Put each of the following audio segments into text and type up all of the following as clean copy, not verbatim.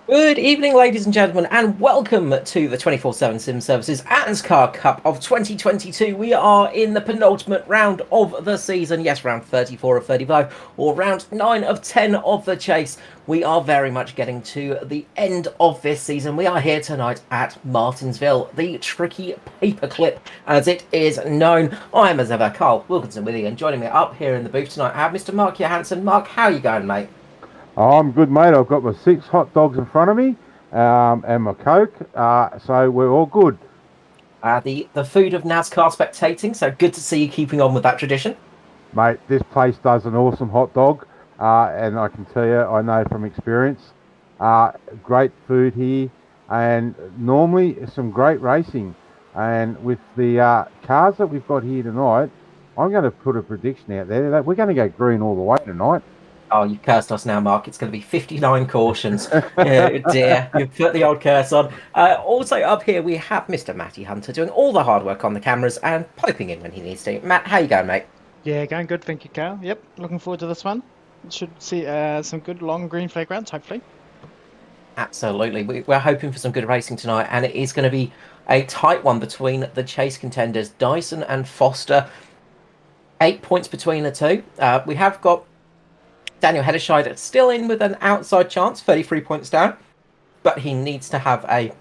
Good evening, ladies and gentlemen, and welcome to the 24/7 Sim Services ANZCAR Cup of 2022. We are in the penultimate round of the season. Yes, round 34 of 35, or round 9 of 10 of the chase. We are very much getting to the end of this season. We are here tonight at Martinsville, the tricky paperclip, as it is known. I am, as ever, Carl Wilkinson with you, and joining me up here in the booth tonight, I have Mr. Mark Johansson. Mark, how are you going, mate? Oh, I'm good, mate. I've got my 6 hot dogs in front of me, and my Coke, so we're all good. The food of NASCAR spectating, so good to see you keeping on with that tradition. Mate, this place does an awesome hot dog, and I can tell you, I know from experience, uh, great food here, and normally some great racing. And with the cars that we've got here tonight, I'm going to put a prediction out there that we're going to go green all the way tonight. Oh, you've cursed us now, Mark. It's going to be 59 cautions. Dear, you've put the old curse on. Also, up here, we have Mr. Matty Hunter doing all the hard work on the cameras and piping in when he needs to. Matt, how you going, mate? Yeah, going good, thank you, Carl. Yep, looking forward to this one. Should see some good long green flag rounds, hopefully. Absolutely. We're hoping for some good racing tonight, and it is going to be a tight one between the chase contenders, Dyson and Foster. 8 points between the two. We have got Daniel Hederscheid still in with an outside chance, 33 points down, but he needs to have a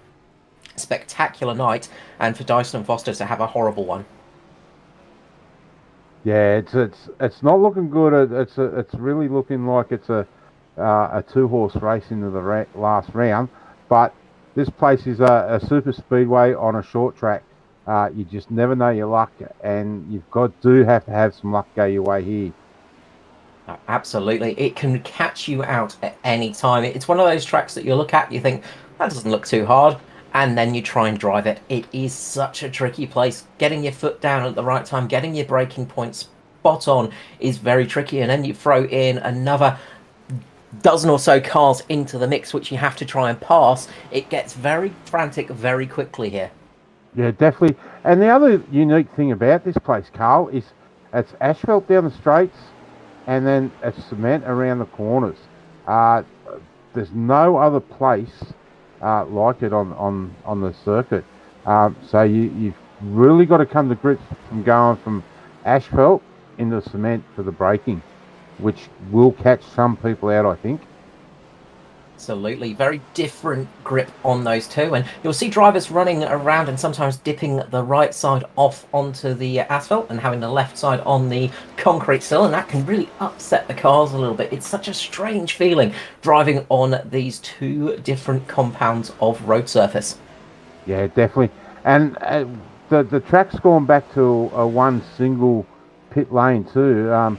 spectacular night and for Dyson and Foster to have a horrible one. Yeah, it's not looking good. It's really looking like it's a 2 horse race into the last round. But this place is a super speedway on a short track. You just never know your luck, and do have to have some luck go your way here. Absolutely. It can catch you out at any time. It's one of those tracks that you look at, you think, that doesn't look too hard, and then you try and drive it. It is such a tricky place. Getting your foot down at the right time, getting your braking point spot on is very tricky, and then you throw in another dozen or so cars into the mix, which you have to try and pass. It gets very frantic very quickly here. Yeah, definitely. And the other unique thing about this place, Carl, is it's asphalt down the straights, and then it's cement around the corners. Uh, there's no other place like it on the circuit. So you've really got to come to grips from going from asphalt into cement for the braking, which will catch some people out, I think. Absolutely. Very different grip on those two. And you'll see drivers running around and sometimes dipping the right side off onto the asphalt and having the left side on the concrete still. And that can really upset the cars a little bit. It's such a strange feeling driving on these two different compounds of road surface. Yeah, definitely. And the track's gone back to a one single pit lane too.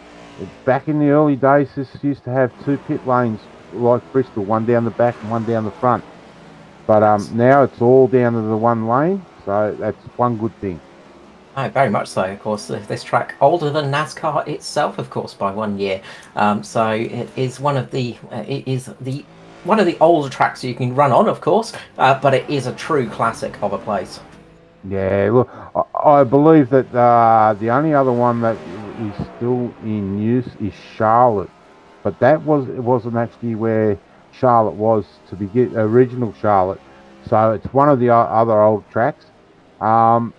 Back in the early days, this used to have two pit lanes like Bristol, one down the back and one down the front. But now it's all down to the one lane, so that's one good thing. Oh, very much so. Of course, this track older than NASCAR itself, of course, by 1 year. So it is one of the older tracks you can run on, of course, but it is a true classic of a place. Yeah, look, I believe that the only other one that is still in use is Charlotte, but it wasn't actually where Charlotte was to begin original Charlotte. So it's one of the other old tracks. And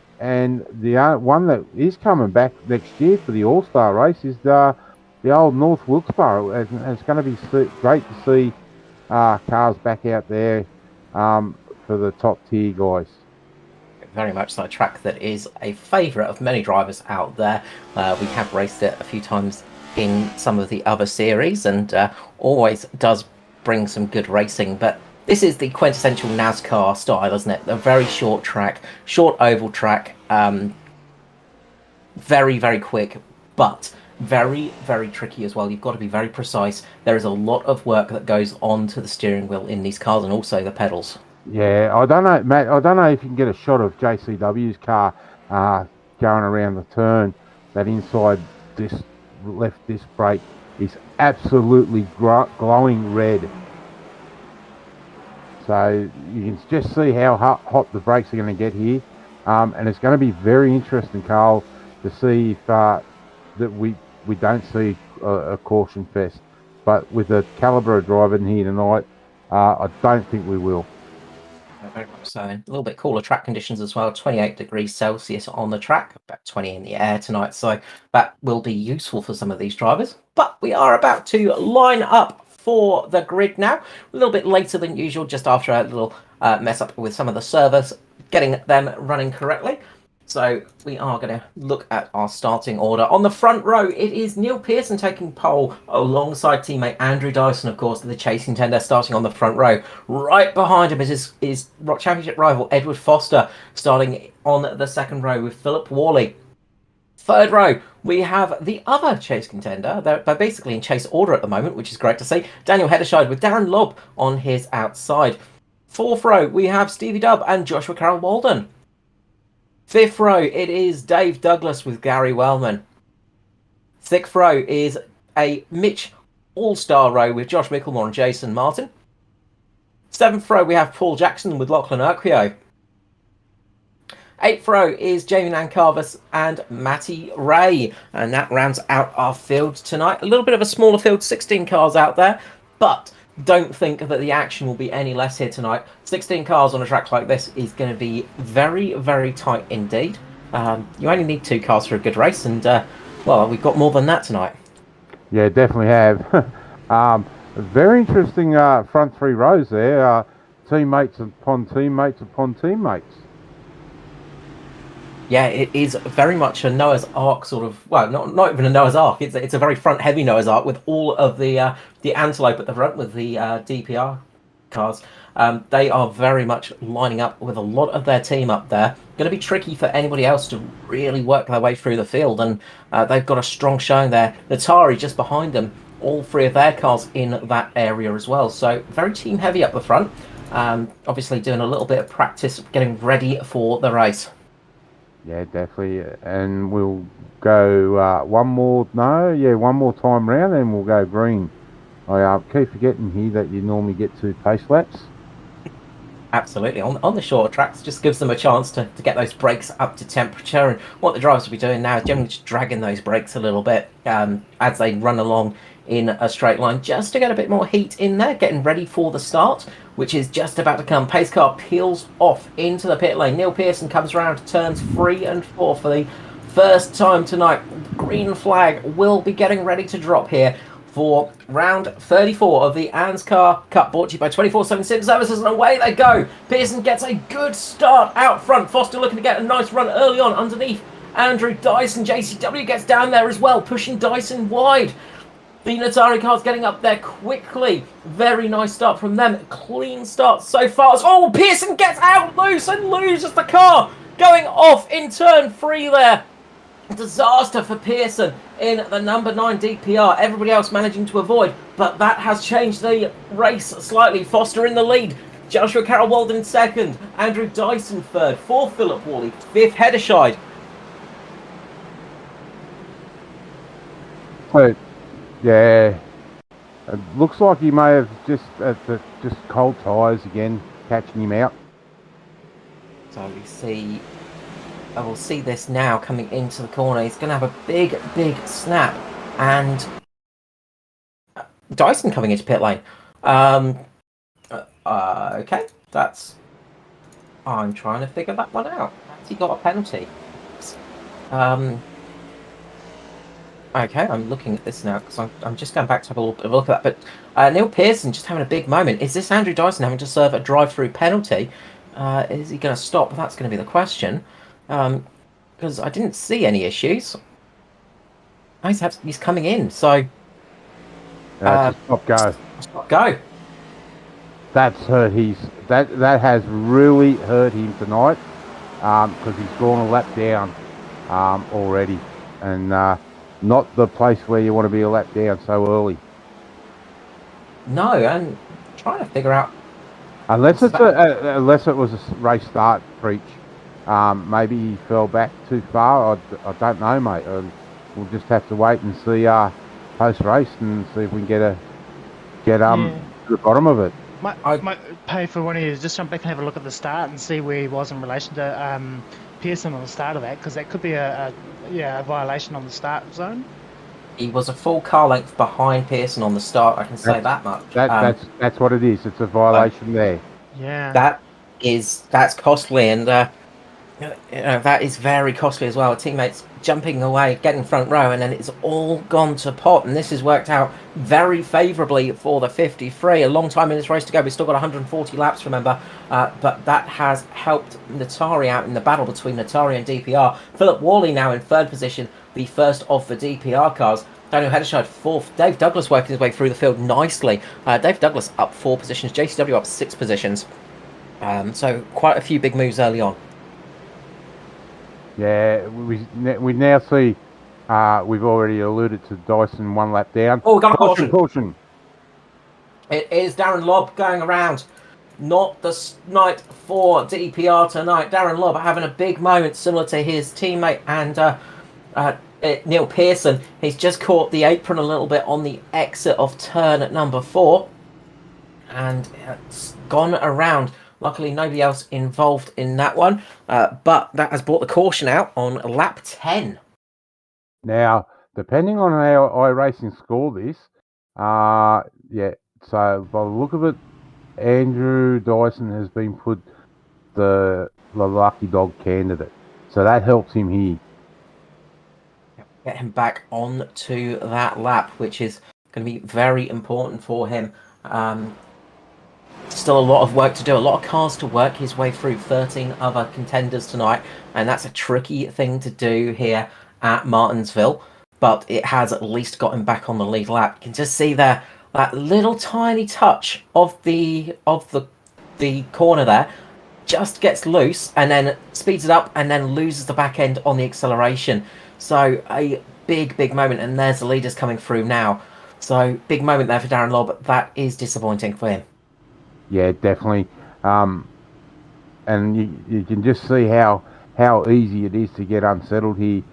the one that is coming back next year for the All Star race is the old North Wilkesboro. And it's going to be great to see cars back out there for the top tier guys. Very much so, a track that is a favourite of many drivers out there. We have raced it a few times in some of the other series and always does bring some good racing. But this is the quintessential NASCAR style, isn't it? A very short track, short oval track, very, very quick, but very, very tricky as well. You've got to be very precise. There is a lot of work that goes on to the steering wheel in these cars and also the pedals. Yeah, I don't know, Matt. I don't know if you can get a shot of JCW's car going around the turn. That inside this left disc brake is absolutely glowing red. So you can just see how hot the brakes are going to get here, and it's going to be very interesting, Carl, to see if that we don't see a caution fest. But with the calibre of driving here tonight, I don't think we will. Very much so. A little bit cooler track conditions as well. 28 degrees Celsius on the track, about 20 in the air tonight. So that will be useful for some of these drivers. But we are about to line up for the grid now. A little bit later than usual, just after a little mess up with some of the servers, getting them running correctly. So we are going to look at our starting order. On the front row, it is Neil Pearson taking pole alongside teammate Andrew Dyson, of course, the chasing contender, starting on the front row. Right behind him is championship rival Edward Foster, starting on the second row with Philip Worley. Third row, we have the other chase contender. They're basically in chase order at the moment, which is great to see. Daniel Hedderscheid with Darren Lobb on his outside. Fourth row, we have Stevie Dubb and Joshua Carroll Walden. Fifth row, it is Dave Douglas with Gary Wellman. Sixth row is a Mitch All-Star row with Josh Mickelmore and Jason Martin. Seventh row, we have Paul Jackson with Lachlan Urquio. Eighth row is Jamie Nancarvis and Matty Ray. And that rounds out our field tonight. A little bit of a smaller field, 16 cars out there, but don't think that the action will be any less here tonight. 16 cars on a track like this is going to be very, very tight indeed. You only need 2 cars for a good race, and well, we've got more than that tonight. Yeah, definitely have. Very interesting front 3 rows there. Teammates upon teammates upon teammates. Yeah, it is very much a Noah's Ark sort of, well, not even a Noah's Ark. It's a very front-heavy Noah's Ark with all of the Antelope at the front with the DPR cars. They are very much lining up with a lot of their team up there. Going to be tricky for anybody else to really work their way through the field, and they've got a strong showing there. Natari just behind them, all 3 of their cars in that area as well. So very team-heavy up the front. Obviously doing a little bit of practice, getting ready for the race. Yeah, definitely. And we'll go one more time round, and we'll go green. I keep forgetting here that you normally get 2 pace laps. Absolutely. On the shorter tracks, just gives them a chance to get those brakes up to temperature. And what the drivers will be doing now is generally just dragging those brakes a little bit as they run along in a straight line, just to get a bit more heat in there, getting ready for the start, which is just about to come. Pace car peels off into the pit lane. Neil Pearson comes around to turns 3 and 4 for the first time tonight. Green flag will be getting ready to drop here for round 34 of the ANZCAR Cup, brought to you by 24/7 Sim Services, and away they go. Pearson gets a good start out front. Foster looking to get a nice run early on underneath Andrew Dyson. JCW gets down there as well, pushing Dyson wide. The Natari car's getting up there quickly. Very nice start from them. Clean start so far. Oh, Pearson gets out loose and loses the car. Going off in turn 3 there. Disaster for Pearson in the number 9 DPR. Everybody else managing to avoid, but that has changed the race slightly. Foster in the lead. Joshua Carroll Walden second. Andrew Dyson third. 4th, Philip Worley. 5th, Hedderscheid. Yeah, it looks like he may have just cold tyres again, catching him out. So I will see this now coming into the corner. He's going to have a big snap, and Dyson coming into pit lane. Okay, I'm trying to figure that one out. Has he got a penalty? Okay, I'm looking at this now because I'm just going back to have a little bit of a look at that. But Neil Pearson just having a big moment. Is this Andrew Dyson having to serve a drive-through penalty? Is he going to stop? That's going to be the question. Because I didn't see any issues. Oh, he's coming in, so... Stop go. Stop go. That's hurt that has really hurt him tonight, because he's gone a lap down already, and not the place where you want to be a lap down so early. No, I'm trying to figure out... Unless it was a race start breach. Maybe he fell back too far. I don't know, mate. We'll just have to wait and see post-race and see if we can get to the bottom of it. Might pay for one of you to just jump back and have a look at the start and see where he was in relation to Pearson on the start of that, because that could be a violation on the start zone. He was a full car length behind Pearson on the start. I can say that much. That's what it is. It's a violation there. Yeah. That's costly, and that is very costly as well. Teammates jumping away, getting front row, and then it's all gone to pot. And this has worked out very favourably for the 53. A long time in this race to go. We've still got 140 laps, remember. But that has helped Natari out in the battle between Natari and DPR. Philip Worley now in third position, the first of the DPR cars. Daniel Heddershide fourth. Dave Douglas working his way through the field nicely. Dave Douglas up 4 positions. JCW up 6 positions. So quite a few big moves early on. Yeah, we now see. We've already alluded to Dyson 1 lap down. Oh, we got a caution. Caution. It is Darren Lobb going around. Not the night for DPR tonight. Darren Lobb having a big moment similar to his teammate and Neil Pearson. He's just caught the apron a little bit on the exit of turn at number 4. And it's gone around. Luckily, nobody else involved in that one. But that has brought the caution out on lap 10. Now, depending on how iRacing score this, yeah, so by the look of it, Andrew Dyson has been put the lucky dog candidate. So that helps him here. Get him back on to that lap, which is going to be very important for him. Still a lot of work to do, a lot of cars to work his way through, 13 other contenders tonight, and that's a tricky thing to do here at Martinsville, but it has at least got him back on the lead lap. You can just see there that little tiny touch of the corner there just gets loose and then speeds it up and then loses the back end on the acceleration. So a big moment, and there's the leaders coming through now. So big moment there for Darren Lobb, but that is disappointing for him. Yeah, definitely. And you can just see how easy it is to get unsettled here.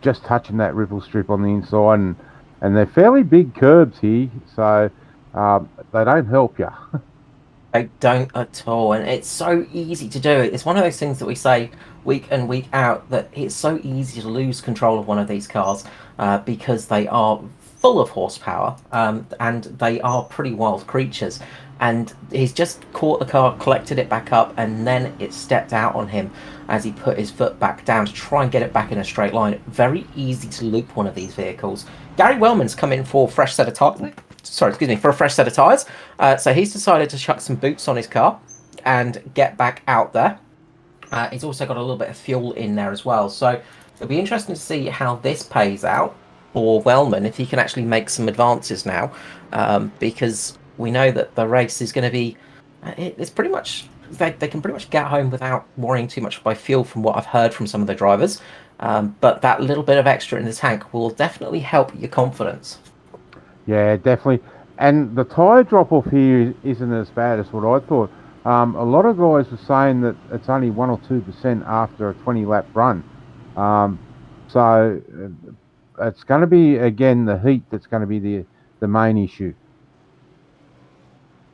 Just touching that ripple strip on the inside, and they're fairly big curbs here, so they don't help you. They don't at all, and it's so easy to do it. It's one of those things that we say week in, week out, that it's so easy to lose control of one of these cars because they are full of horsepower and they are pretty wild creatures. And he's just caught the car, collected it back up, and then it stepped out on him as he put his foot back down to try and get it back in a straight line. Very easy to loop one of these vehicles. Gary Wellman's come in for a fresh set of tires. For a fresh set of tyres. So he's decided to chuck some boots on his car and get back out there. He's also got a little bit of fuel in there as well. So it'll be interesting to see how this pays out for Wellman, if he can actually make some advances now, because we know that the race is going to be... It's pretty much... They can pretty much get home without worrying too much by fuel from what I've heard from some of the drivers. But that little bit of extra in the tank will definitely help your confidence. Yeah, definitely. And the tyre drop-off here isn't as bad as what I thought. A lot of guys were saying that it's only 1 or 2% after a 20-lap run. So it's going to be, again, the heat that's going to be the main issue.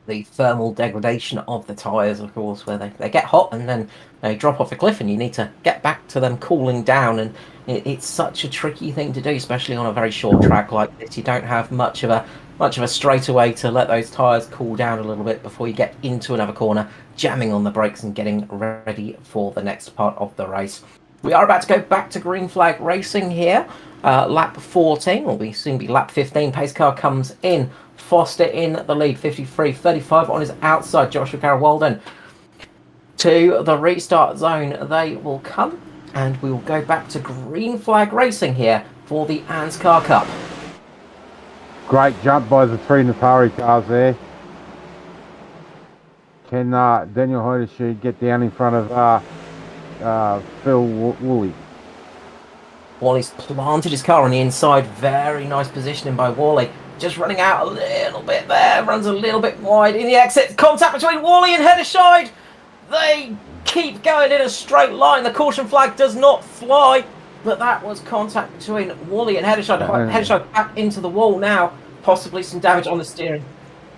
The thermal degradation of the tyres, of course, where they get hot and then they drop off a cliff and you need to get back to them cooling down, and it's such a tricky thing to do, especially on a very short track like this. You don't have much of a straightaway to let those tyres cool down a little bit before you get into another corner, jamming on the brakes and getting ready for the next part of the race. We are about to go back to green flag racing here. Lap 14 will soon be lap 15. Pace car comes in. Foster in the lead, 53, 35 on his outside. Joshua Carroll-Walden to the restart zone. They will come, and we will go back to green flag racing here for the ANZCAR Cup. Great jump by the 3 Natari cars there. Can Daniel Hoyershue get down in front of Phil Woolley? Wally's planted his car on the inside. Very nice positioning by Wally. Just running out a little bit there. Runs a little bit wide in the exit. Contact between Wally and Heddershide. They keep going in a straight line. The caution flag does not fly. But that was contact between Wally and Heddershide. Heddershide back into the wall now. Possibly some damage on the steering.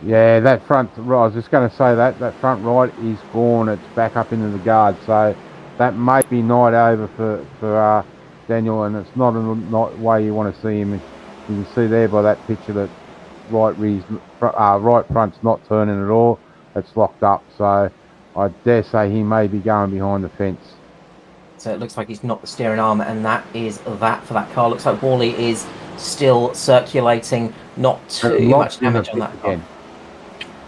Yeah, that front right. I was just going to say that front right is gone. It's back up into the guard. So that may be night over for Daniel, and it's not a way you want to see him. You can see there by that picture that right front's not turning at all. It's locked up, so I dare say he may be going behind the fence. So it looks like he's knocked the steering arm, and that is that for that car. Looks like Wally is still circulating, not too much damage on that car.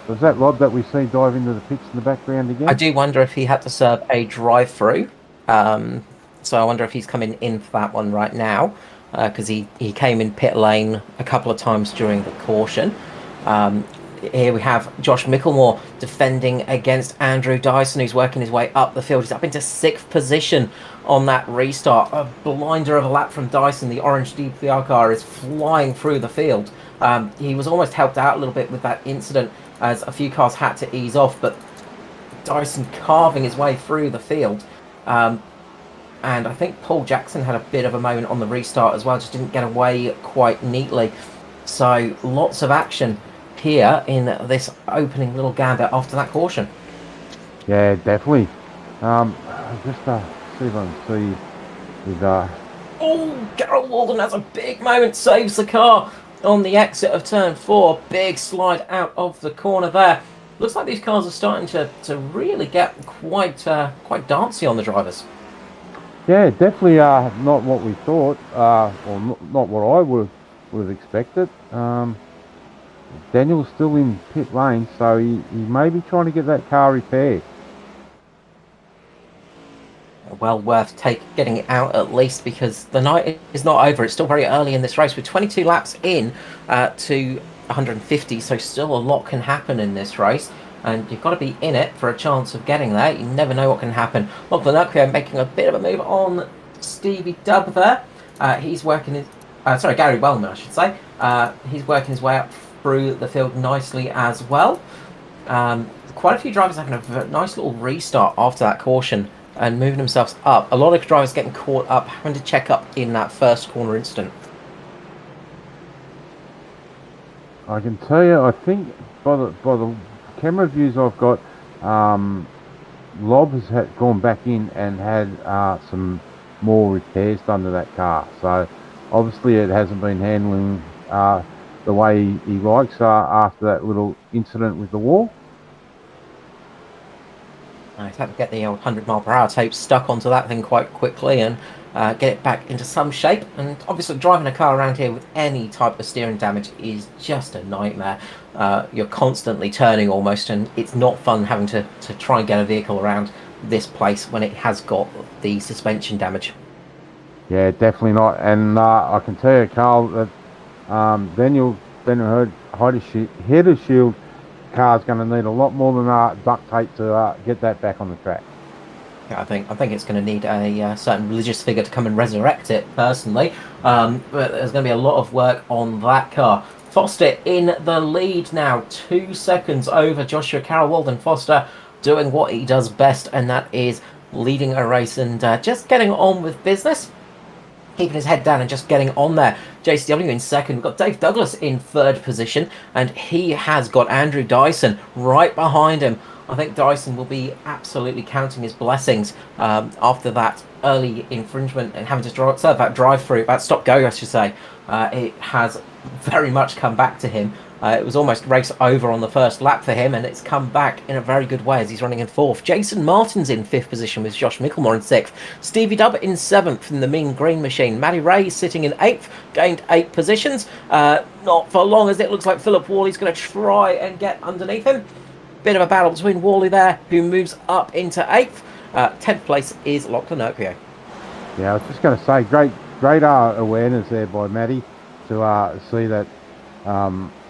Was that Rob that we see dive into the pits in the background again? I do wonder if he had to serve a drive-through. So I wonder if he's coming in for that one right now, because he came in pit lane a couple of times during the caution. Here we have Josh Micklemore defending against Andrew Dyson, who's working his way up the field. He's up into 6th position on that restart. A blinder of a lap from Dyson. The orange DPR car is flying through the field. He was almost helped out a little bit with that incident, as a few cars had to ease off, but Dyson carving his way through the field. And I think Paul Jackson had a bit of a moment on the restart as well, just didn't get away quite neatly. So lots of action here in this opening little gambit after that caution. Yeah, definitely. Just see if I can see with Oh, Garrett Walden has a big moment, saves the car on the exit of turn 4. Big slide out of the corner there. Looks like these cars are starting to really get quite dancy on the drivers. Yeah, definitely not what we thought, or not what I would have expected. Daniel's still in pit lane, so he may be trying to get that car repaired. Well worth getting it out at least, because the night is not over. It's still very early in this race. We're 22 laps in to 150, so still a lot can happen in this race. And you've got to be in it for a chance of getting there. You never know what can happen. Lachlan Urquhart making a bit of a move on Stevie Dubb there. He's working his... Gary Wellman, I should say. He's working his way up through the field nicely as well. Quite a few drivers having a nice little restart after that caution and moving themselves up. A lot of drivers getting caught up, having to check up in that first corner incident. I can tell you, I think by the camera views I've got, Lob has gone back in and had some more repairs done to that car. So obviously it hasn't been handling the way he likes after that little incident with the wall. He's had to get the old 100-mile-per-hour tape stuck onto that thing quite quickly and get it back into some shape. And obviously driving a car around here with any type of steering damage is just a nightmare. You're constantly turning almost, and it's not fun having to try and get a vehicle around this place when it has got the suspension damage. Yeah, definitely not. And I can tell you, Carl, that Daniel header shield car's going to need a lot more than duct tape to get that back on the track. Yeah, I think it's going to need a certain religious figure to come and resurrect it, personally. But there's going to be a lot of work on that car. Foster in the lead now, 2 seconds over Joshua Carroll. Walden Foster doing what he does best, and that is leading a race and just getting on with business. Keeping his head down and just getting on there. JCW in second. We've got Dave Douglas in 3rd position, and he has got Andrew Dyson right behind him. I think Dyson will be absolutely counting his blessings after that early infringement and having to serve that drive-through, that stop-go, I should say. It has very much come back to him. It was almost race over on the first lap for him, and it's come back in a very good way as he's running in 4th. Jason Martin's in 5th position with Josh Micklemore in 6th. Stevie Dubb in 7th in the Mean Green Machine. Matty Ray sitting in 8th, gained 8 positions. Not for long, as it looks like Philip Worley's going to try and get underneath him. Bit of a battle between Worley there, who moves up into 8th. 10th place is Lachlan Urquhart. Yeah, I was just going to say, great awareness there by Matty to see that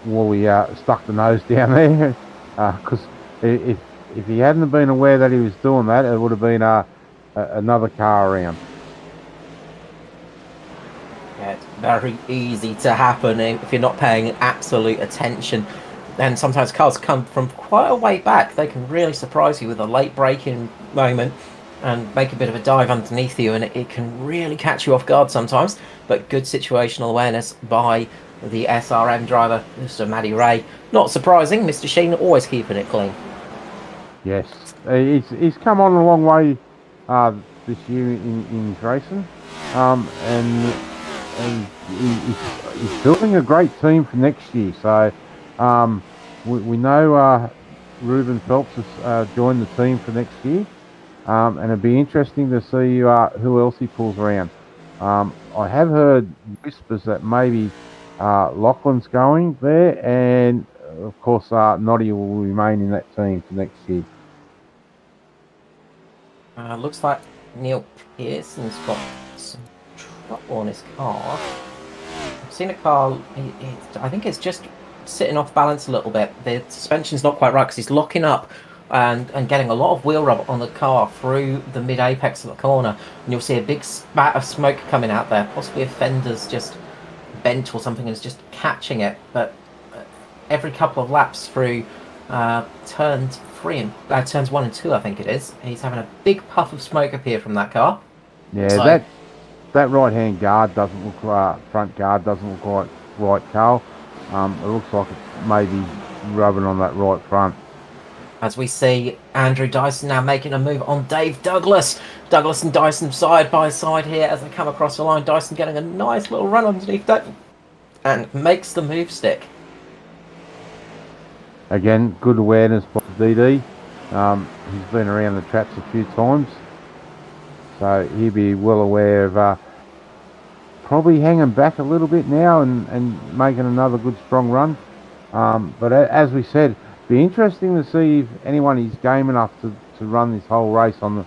Wally stuck the nose down there, because if he hadn't been aware that he was doing that, it would have been another car around. Yeah, it's very easy to happen if you're not paying absolute attention. And sometimes cars come from quite a way back. They can really surprise you with a late braking moment and make a bit of a dive underneath you, and it can really catch you off guard sometimes. But good situational awareness by the SRM driver, Mr. Matty Ray. Not surprising, Mr. Sheen always keeping it clean. Yes, he's come on a long way this year in racing. and he's building a great team for next year. So we know Ruben Phelps has joined the team for next year, and it'd be interesting to see who else he pulls around. I have heard whispers that maybe Lachlan's going there, and of course Noddy will remain in that team for next year. Looks like Neil Pearson's got some trouble on his car. I've seen a car, I think it's just sitting off balance a little bit. The suspension's not quite right because he's locking up and getting a lot of wheel rub on the car through the mid-apex of the corner. And you'll see a big spat of smoke coming out there. Possibly a fender's just bent or something and is just catching it. But every couple of laps through turns 1 and 2, I think it is, he's having a big puff of smoke appear from that car. Yeah, So, that right-hand guard doesn't look front guard doesn't look quite right, Carl. It looks like it's maybe rubbing on that right front. as we see Andrew Dyson now making a move on Dave Douglas. Douglas and Dyson side by side here as they come across the line. Dyson getting a nice little run underneath that and makes the move stick. Again, good awareness by DD. He's been around the traps a few times, so he'll be well aware of probably hanging back a little bit now and making another good strong run. But as we said, be interesting to see if anyone is game enough to run this whole race on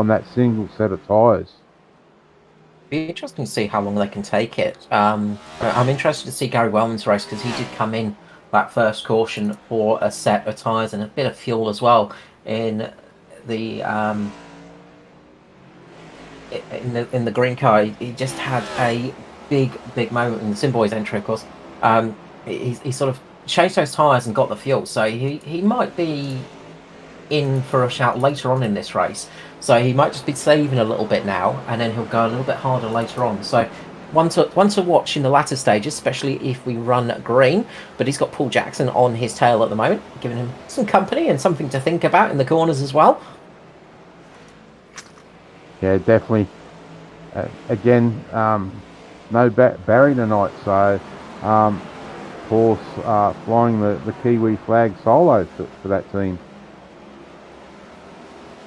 that single set of tyres. Be interesting to see how long they can take it. I'm interested to see Gary Wellman's race because he did come in that first caution for a set of tyres and a bit of fuel as well in the in the green car. He just had a big moment in the Simboys entry, of course. He sort of changed those tyres and got the fuel, so he might be in for a shout later on in this race. So he might just be saving a little bit now, and then he'll go a little bit harder later on. So one to watch in the latter stages, especially if we run green. But he's got Paul Jackson on his tail at the moment, giving him some company and something to think about in the corners as well. Yeah, definitely. Again, no Barry tonight, so Paul's flying the Kiwi flag solo for that team.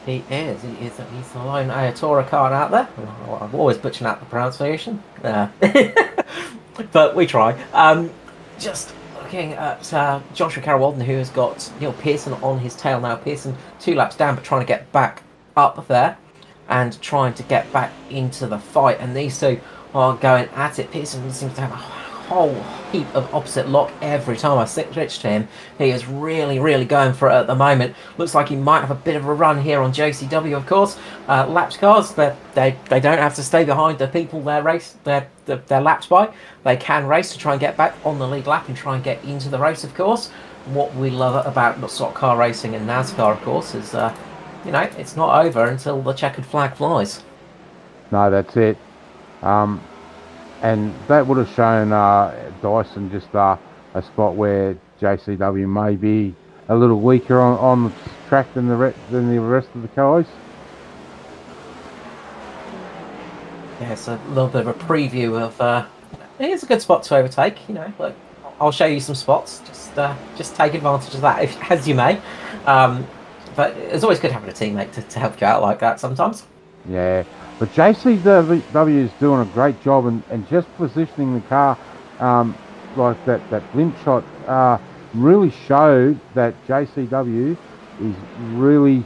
He is. He's the lone Ayatora card out there. I'm always butchering out the pronunciation. But we try. Just looking at Joshua Carroll-Walden, who has got Neil Pearson on his tail now. Pearson 2 laps down, but trying to get back up there and trying to get back into the fight. And these two are going at it. Pearson seems to have a whole heap of opposite lock every time I switch to him. He is really going for it at the moment. Looks like he might have a bit of a run here on JCW, of course. Lapped cars, they don't have to stay behind the people they're lapped by. They can race to try and get back on the lead lap and try and get into the race, of course. What we love about stock car racing and NASCAR, of course, is it's not over until the checkered flag flies. No, that's it. And that would have shown Dyson just a spot where JCW may be a little weaker on the track than the rest of the guys. Yeah, it's a little bit of a preview of. It's a good spot to overtake. Look, I'll show you some spots. Just take advantage of that as you may. But it's always good having a teammate to help you out like that sometimes. Yeah. But JCW is doing a great job and just positioning the car like that blimp shot really showed that JCW is really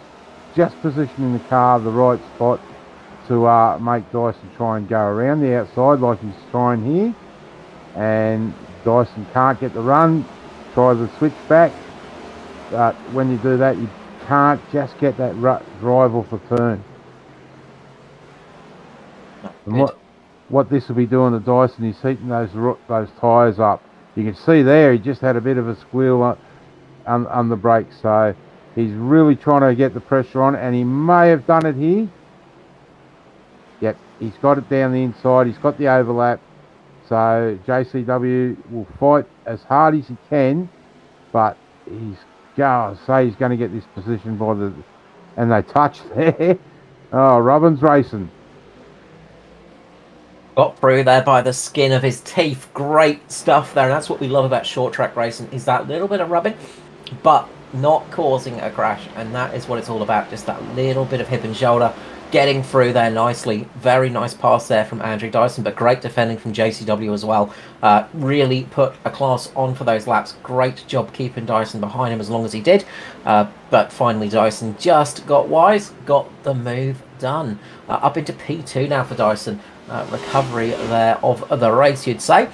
just positioning the car the right spot to make Dyson try and go around the outside like he's trying here. And Dyson can't get the run, try the switch back. But when you do that, you can't just get that drive off the turn. And what this will be doing to Dyson is heating those tyres up. You can see there he just had a bit of a squeal on the brakes, so he's really trying to get the pressure on, and he may have done it here. Yep, he's got it down the inside, he's got the overlap, so JCW will fight as hard as he can, but he's going to get this position and they touch there. Oh, Robbins racing. Got through there by the skin of his teeth. Great stuff there. And that's what we love about short track racing, is that little bit of rubbing, but not causing a crash. And that is what it's all about. Just that little bit of hip and shoulder getting through there nicely. Very nice pass there from Andrew Dyson, but great defending from JCW as well. Really put a class on for those laps. Great job keeping Dyson behind him as long as he did. But finally Dyson just got wise, got the move done. Up into P2 now for Dyson. Recovery there of the race, you'd say.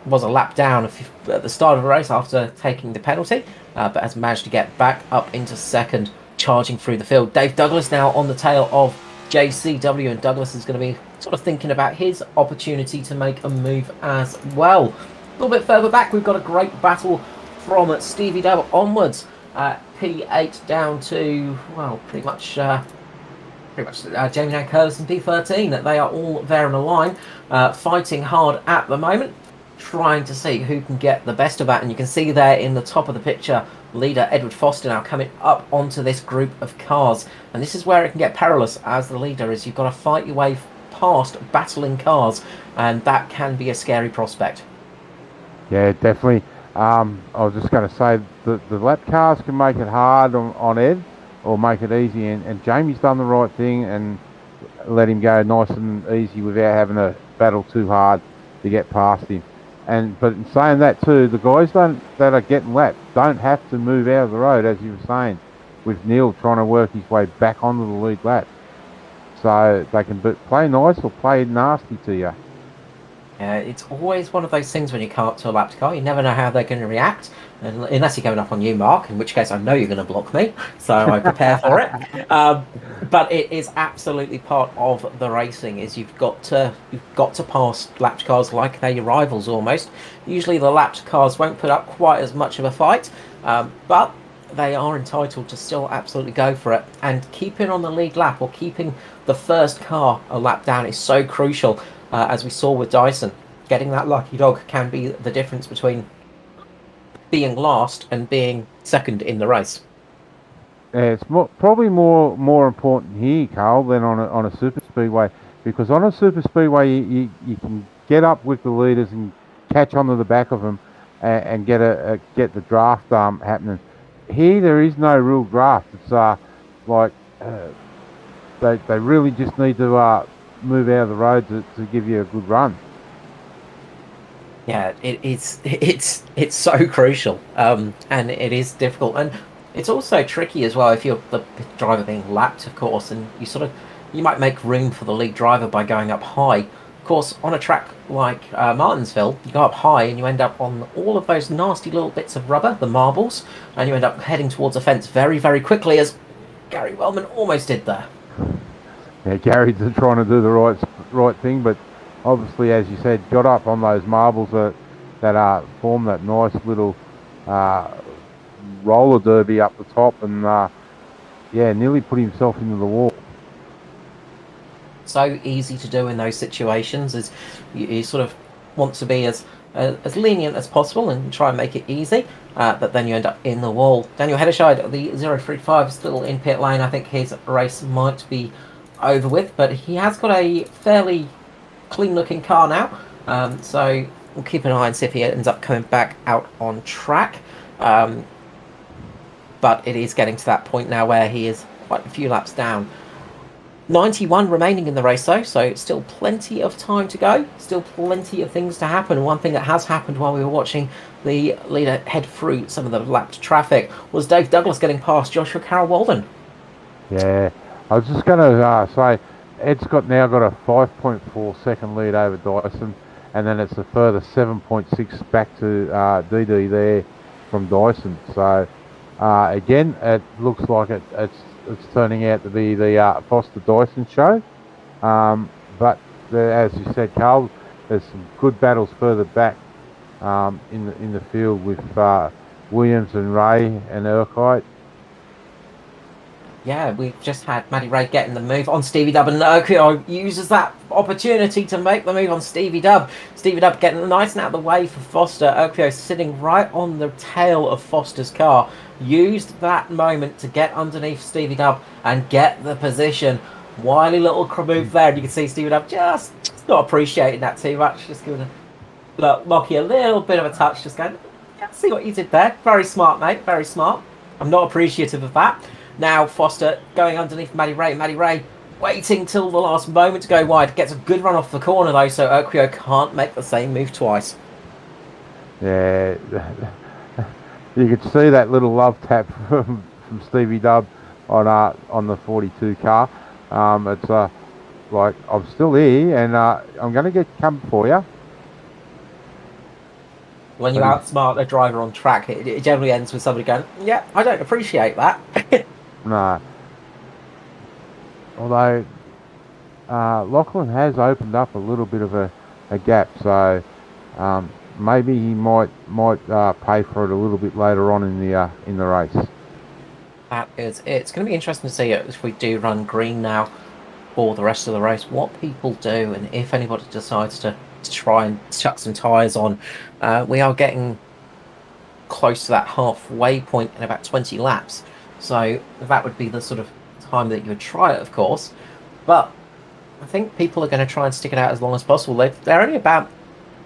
Was a lap down at the start of the race after taking the penalty, but has managed to get back up into second, charging through the field. Dave Douglas now on the tail of JCW, and Douglas is going to be sort of thinking about his opportunity to make a move as well. A little bit further back, we've got a great battle from Stevie Dub onwards. P8 down to, well, pretty much Jamie Dan Curtis and P13. They are all there in a line, fighting hard at the moment, trying to see who can get the best of that. And you can see there in the top of the picture, leader Edward Foster now coming up onto this group of cars. And this is where it can get perilous as the leader, is you've got to fight your way past battling cars, and that can be a scary prospect. Yeah, definitely. I was just going to say the lap cars can make it hard on Ed, or make it easy, and Jamie's done the right thing and let him go nice and easy without having to battle too hard to get past him. But in saying that too, the guys that are getting lapped don't have to move out of the road, as you were saying, with Neil trying to work his way back onto the lead lap. So they can play nice or play nasty to you. It's always one of those things when you come up to a lapped car, you never know how they're going to react, unless you're coming up on you, Mark, in which case I know you're going to block me, so I prepare for it. But it is absolutely part of the racing, is you've got to pass lapped cars like they're your rivals almost. Usually the lapped cars won't put up quite as much of a fight, but they are entitled to still absolutely go for it. And keeping on the lead lap, or keeping the first car a lap down, is so crucial. As we saw with Dyson, getting that lucky dog can be the difference between being last and being second in the race. It's probably more important here, Carl, than on a super speedway, because on a super speedway you can get up with the leaders and catch onto the back of them and get the draft happening. Here there is no real draft. It's they really just need to move out of the road to give you a good run. Yeah, it's so crucial, and it is difficult, and it's also tricky as well if you're the driver being lapped, of course, and you might make room for the lead driver by going up high. Of course, on a track like Martinsville, you go up high and you end up on all of those nasty little bits of rubber, the marbles, and you end up heading towards a fence very, very quickly, as Gary Wellman almost did there. Yeah, Gary's trying to do the right thing, but obviously, as you said, got up on those marbles that form that nice little roller derby up the top, and nearly put himself into the wall. So easy to do in those situations, is you sort of want to be as lenient as possible and try and make it easy, but then you end up in the wall. Daniel Hedderscheid, the 035, is still in pit lane. I think his race might be over with, but he has got a fairly clean looking car now, so we'll keep an eye and see if he ends up coming back out on track, but it is getting to that point now where he is quite a few laps down. 91 remaining in the race though, so still plenty of time to go, still plenty of things to happen. One thing that has happened while we were watching the leader head through some of the lapped traffic was Dave Douglas getting past Joshua Carroll Walden. Yeah, I was just going to say, Ed's now got a 5.4 second lead over Dyson, and then it's a further 7.6 back to DD there from Dyson. So again, it looks like it's turning out to be the Foster Dyson show. But as you said, Carl, there's some good battles further back in the field with Williams and Ray and Urquhart. Yeah, we've just had Matty Ray getting the move on Stevie Dub, and Urquhart uses that opportunity to make the move on Stevie Dub. Stevie Dub getting nice and out of the way for Foster. Urquhart sitting right on the tail of Foster's car. Used that moment to get underneath Stevie Dub and get the position. wily little move there, and you can see Stephen up just not appreciating that too much, just giving Lockie a little bit of a touch, just going, yeah, see what you did there. Very smart, mate, very smart. I'm not appreciative of that. Now Foster going underneath Matty Ray. Matty Ray waiting till the last moment to go wide. Gets a good run off the corner though, so Urquio can't make the same move twice. Yeah, you could see that little love tap from Stevie Dub on the 42 car. It's like, I'm still here and I'm going to come for you. When you outsmart a driver on track, it generally ends with somebody going, yeah, I don't appreciate that. No. Although Lachlan has opened up a little bit of a gap, so maybe he might pay for it a little bit later on in the race. That is it. It's going to be interesting to see if we do run green now for the rest of the race, what people do, and if anybody decides to try and chuck some tyres on. We are getting close to that halfway point in about 20 laps, so that would be the sort of time that you would try it, of course. But I think people are going to try and stick it out as long as possible. They're only about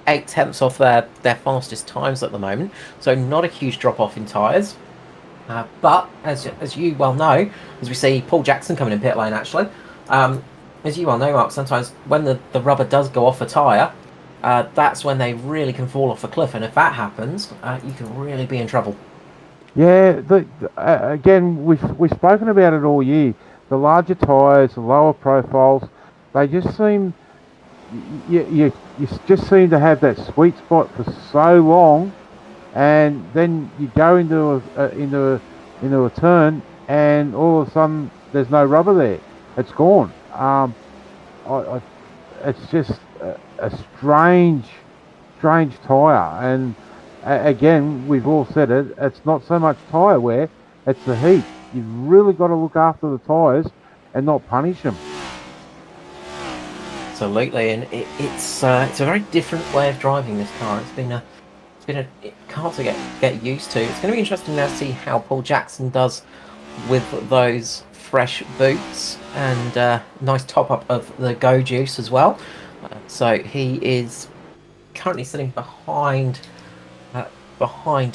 8/10 off their fastest times at the moment, so not a huge drop off in tyres. But as you well know, as we see Paul Jackson coming in pit lane actually, as you well know, Mark, sometimes when the rubber does go off a tyre, that's when they really can fall off a cliff, and if that happens, you can really be in trouble. Yeah, again, we've spoken about it all year. The larger tyres, the lower profiles, they just seem, you just seem to have that sweet spot for so long, and then you go into a turn, and all of a sudden there's no rubber there. It's gone. It's just a strange tyre, and again, we've all said it. It's not so much tyre wear; it's the heat. You've really got to look after the tyres and not punish them. Absolutely, and it's a very different way of driving this car. It's been a car to get used to. It's going to be interesting now to see how Paul Jackson does with those fresh boots and nice top up of the Go Juice as well. So he is currently sitting behind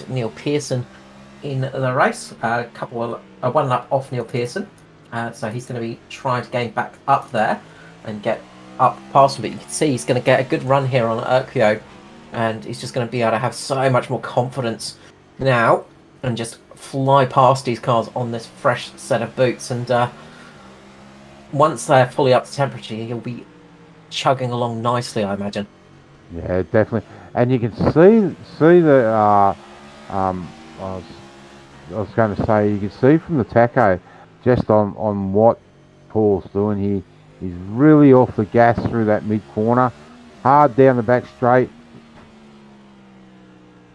Neil Pearson in the race. One lap off Neil Pearson. So he's going to be trying to gain back up there and get up past him. But you can see he's going to get a good run here on Urquio, and he's just going to be able to have so much more confidence now and just fly past these cars on this fresh set of boots. And once they're fully up to temperature, he'll be chugging along nicely, I imagine. Yeah, definitely. And you can see the I was going to say, you can see from the tacho just on what Paul's doing. He's really off the gas through that mid corner, hard down the back straight,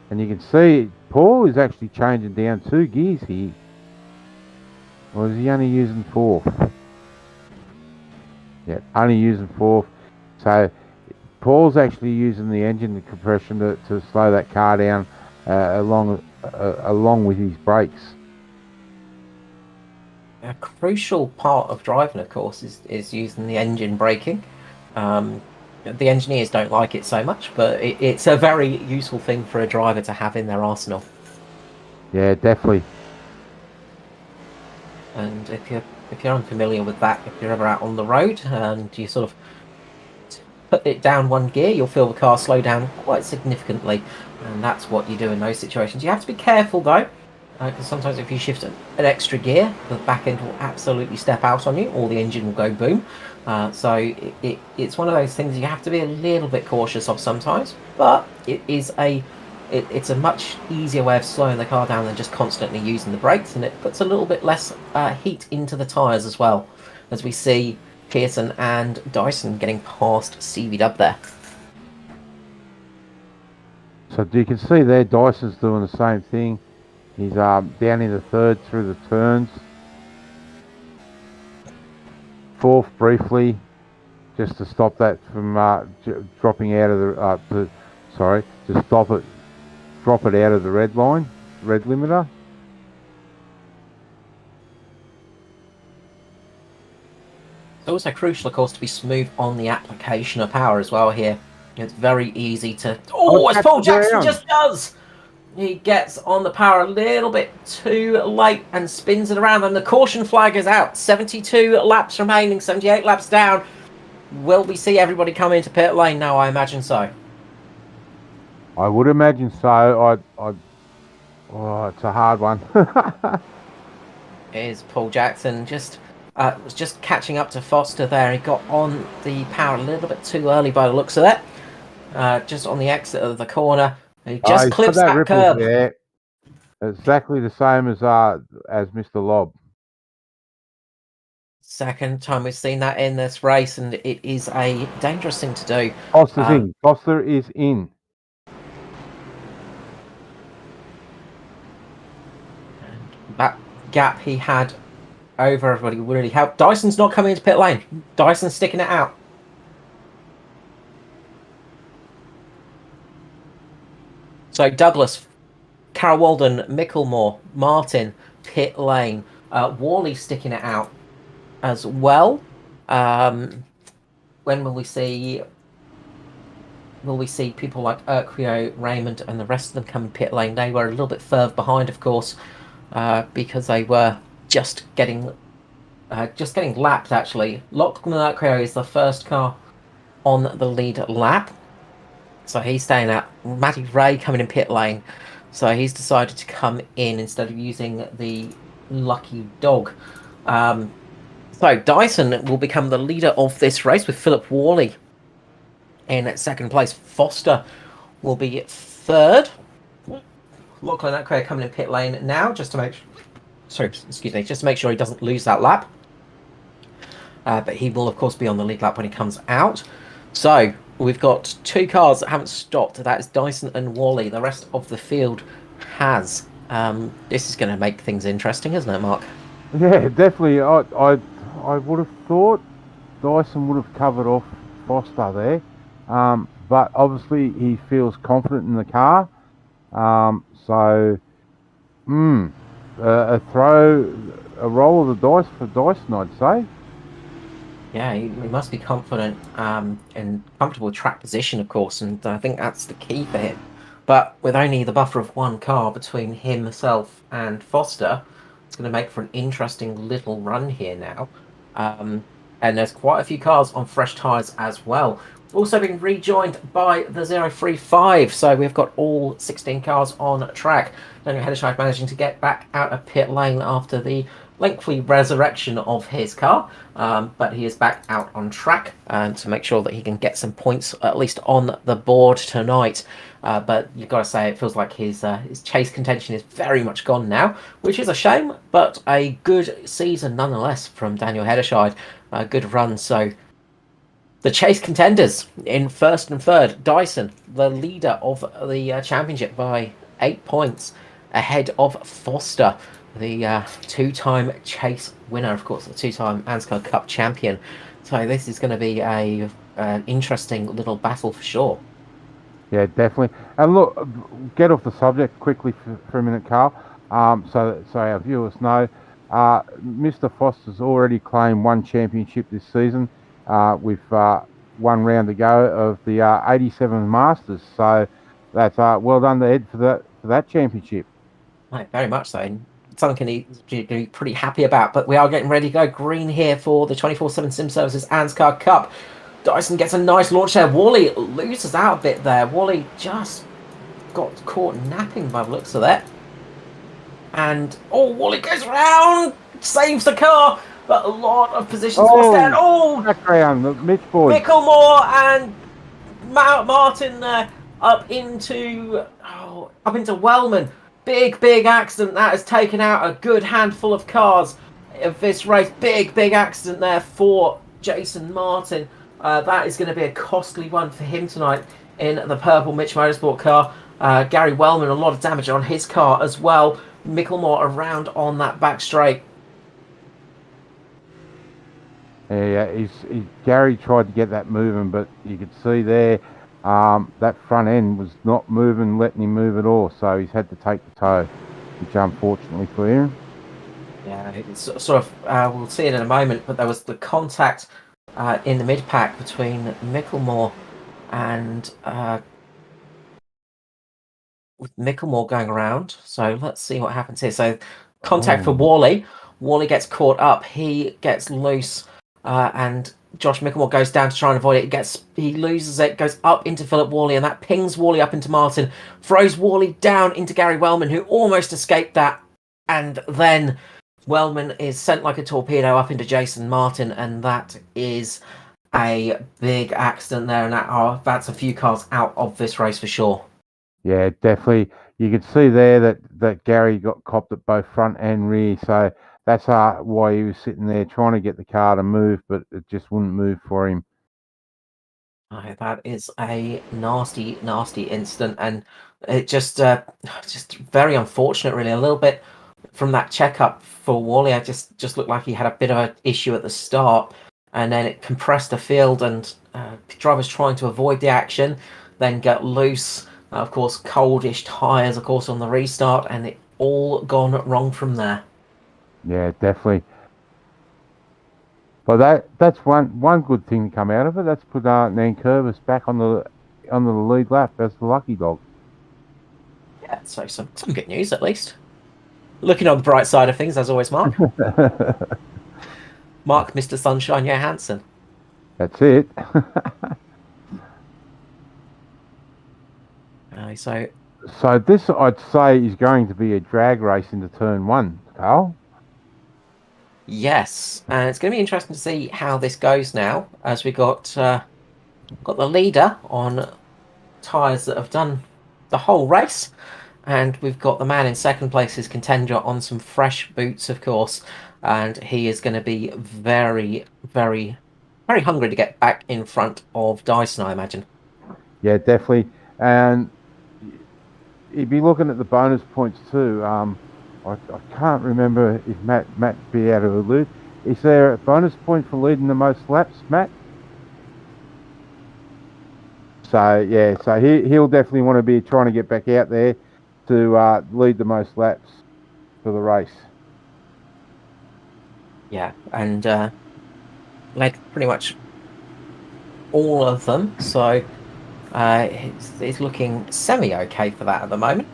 and you can see Paul is actually changing down 2 gears here. Or is he only using 4th? Yeah, only using 4th. So Paul's actually using the engine compression to slow that car down along with his brakes. A crucial part of driving, of course, is using the engine braking. The engineers don't like it so much, but it's a very useful thing for a driver to have in their arsenal. Yeah, definitely. And if you're unfamiliar with that, if you're ever out on the road and you sort of put it down 1 gear, you'll feel the car slow down quite significantly, and that's what you do in those situations. You have to be careful though, because sometimes if you shift an extra gear, the back end will absolutely step out on you, or the engine will go boom. So it's one of those things you have to be a little bit cautious of sometimes, but it's a much easier way of slowing the car down than just constantly using the brakes, and it puts a little bit less heat into the tyres as well, as we see Pearson and Dyson getting past Stevie Dub there. So you can see there Dyson's doing the same thing. He's down in the 3rd through the turns. 4th briefly, just to stop that from dropping out of the drop it out of the red limiter. It's also crucial, of course, to be smooth on the application of power as well here. It's very easy to... Oh, as catch Paul the Jackson ground. just does! He gets on the power a little bit too late and spins it around, and the caution flag is out. 72 laps remaining, 78 laps down. Will we see everybody come into pit lane now? I imagine so. I would imagine so. Oh, it's a hard one. Is Paul Jackson was just catching up to Foster there. He got on the power a little bit too early by the looks of it. Just on the exit of the corner. He just He's clips got that ripple curb. there. Exactly the same as Mr. Lob. Second time we've seen that in this race, and it is a dangerous thing to do. Foster's in. Foster is in. And that gap he had over everybody really helped. Dyson's not coming into pit lane. Dyson's sticking it out. So Douglas, Carol Walden, Micklemore, Martin, pit lane. Worley sticking it out as well. When will we see? Will we see people like Urquio, Raymond, and the rest of them come in pit lane? They were a little bit further behind, of course, because they were just getting lapped. Actually, Lachlan Urquio is the first car on the lead lap, so he's staying out. Matty Ray coming in pit lane, so he's decided to come in instead of using the lucky dog. So Dyson will become the leader of this race with Philip Worley in second place. Foster will be third. Lachlan Urquio coming in pit lane now, just to make sure he doesn't lose that lap. But he will, of course, be on the lead lap when he comes out. So we've got two cars that haven't stopped. That is Dyson and Worley. The rest of the field has. This is going to make things interesting, isn't it, Mark? Yeah, definitely. I would have thought Dyson would have covered off Foster there, but obviously he feels confident in the car. So a roll of the dice for Dyson, I'd say. Yeah, he must be confident and comfortable with track position, of course, and I think that's the key for him. But with only the buffer of one car between himself and Foster, it's going to make for an interesting little run here now. And there's quite a few cars on fresh tyres as well. Also being rejoined by the 035, so we've got all 16 cars on track. Daniel Hedderscheid managing to get back out of pit lane after the lengthy resurrection of his car, but he is back out on track to make sure that he can get some points at least on the board tonight. But you've got to say, it feels like his chase contention is very much gone now, which is a shame, but a good season nonetheless from Daniel Hedderscheid. A good run. So the chase contenders in first and third. Dyson, the leader of the championship by 8 points, ahead of Foster, the two-time chase winner, of course, the two-time ANZCAR Cup champion. So this is going to be an interesting little battle for sure. Yeah, definitely. And look, get off the subject quickly for a minute, Carl, so our viewers know. Mr. Foster's already claimed one championship this season with one round to go of the 87 Masters. So that's well done to Ed for that championship. Right, very much so. Something he's be pretty happy about. But we are getting ready to go green here for the 24/7 Sim Services ANZCAR Cup. Dyson gets a nice launch there. Worley loses out a bit there. Worley just got caught napping by the looks of that. And, Worley goes round, saves the car, but a lot of positions lost there. Background, the Mitch boy. Micklemore and Martin there up into Wellman. Big accident that has taken out a good handful of cars of this race. Big accident there for Jason Martin. That is going to be a costly one for him tonight in the purple Mitch Motorsport car. Gary Wellman, a lot of damage on his car as well. Micklemore around on that back straight. Yeah, Gary tried to get that moving, but you could see there that front end was not moving, letting him move at all. So he's had to take the tow, which unfortunately for him. Yeah, it's sort of, we'll see it in a moment, but there was the contact in the mid-pack between Micklemore and with Micklemore going around. So let's see what happens here. So contact for Oh, Worley. Worley gets caught up. He gets loose, and Josh Micklemore goes down to try and avoid it. He loses it, goes up into Philip Worley, and that pings Worley up into Martin, throws Worley down into Gary Wellman, who almost escaped that, and then Wellman is sent like a torpedo up into Jason Martin, and that is a big accident there, and that's a few cars out of this race for sure. yeah, definitely. You could see there that Gary got copped at both front and rear, so that's why he was sitting there trying to get the car to move, but it just wouldn't move for him. Oh, that is a nasty, nasty incident, and it just very unfortunate, really. A little bit from that checkup for Wally, I just looked like he had a bit of an issue at the start, and then it compressed the field, and drivers trying to avoid the action, then get loose. Of course, coldish tyres, of course, on the restart, and it all gone wrong from there. Yeah, definitely. But that's one good thing to come out of it. That's put Nankervis back on the lead lap as the lucky dog. Yeah, so some good news at least. Looking on the bright side of things, as always, Mark. Mark, Mr. Sunshine Johansson. That's it. So this, I'd say, is going to be a drag race into turn one, Carl. Yes, and it's going to be interesting to see how this goes now, as we got the leader on tyres that have done the whole race, and we've got the man in second place, his contender, on some fresh boots, of course, and he is going to be very, very, very hungry to get back in front of Dyson, I imagine. Yeah, definitely. And he'd be looking at the bonus points too. I can't remember if Matt be able to lead. Is there a bonus point for leading the most laps, Matt? So yeah, so he'll definitely want to be trying to get back out there to lead the most laps for the race. Yeah, and led pretty much all of them, so it's looking semi-okay for that at the moment.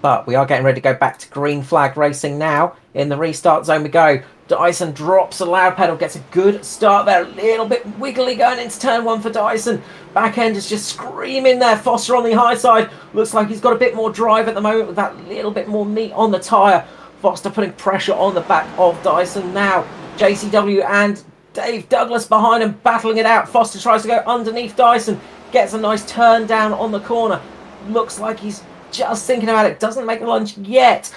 But we are getting ready to go back to green flag racing now. In the restart zone we go. Dyson drops a loud pedal, gets a good start there. A little bit wiggly going into turn one for Dyson. Back end is just screaming there. Foster on the high side. Looks like he's got a bit more drive at the moment with that little bit more meat on the tyre. Foster putting pressure on the back of Dyson now. JCW and Dave Douglas behind him battling it out. Foster tries to go underneath Dyson. Gets a nice turn down on the corner. Looks like he's just thinking about it. Doesn't make the lunge yet.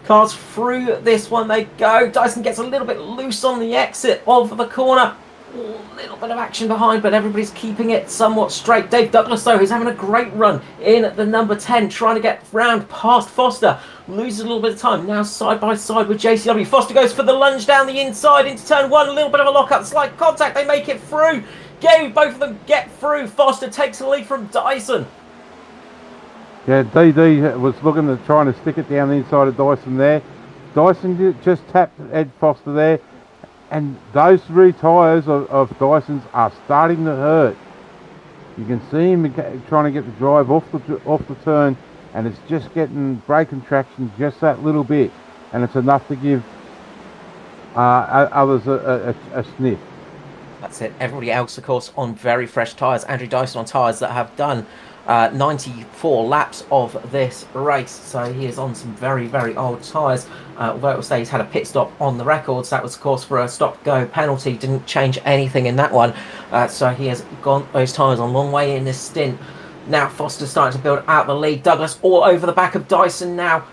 Cars through this one they go. Dyson gets a little bit loose on the exit of the corner. A little bit of action behind, but everybody's keeping it somewhat straight. Dave Douglas, though, he's having a great run in the number 10, trying to get round past Foster. Loses a little bit of time. Now side by side with JCW. Foster goes for the lunge down the inside into turn one. A little bit of a lock-up. Slight contact. They make it through. Both of them get through. Foster takes the lead from Dyson. Yeah, DD was looking to trying to stick it down the inside of Dyson there. Dyson just tapped Ed Foster there, and those rear tyres of Dyson's are starting to hurt. You can see him trying to get the drive off the turn, and it's just getting braking traction just that little bit, and it's enough to give others a sniff. That's it. Everybody else, of course, on very fresh tyres. Andrew Dyson on tyres that have done 94 laps of this race, so he is on some very, very old tyres. Although it will say he's had a pit stop on the records, that was, of course, for a stop-go penalty. Didn't change anything in that one, so he has gone those tyres a long way in this stint. Now Foster's starting to build out the lead. Douglas all over the back of Dyson now,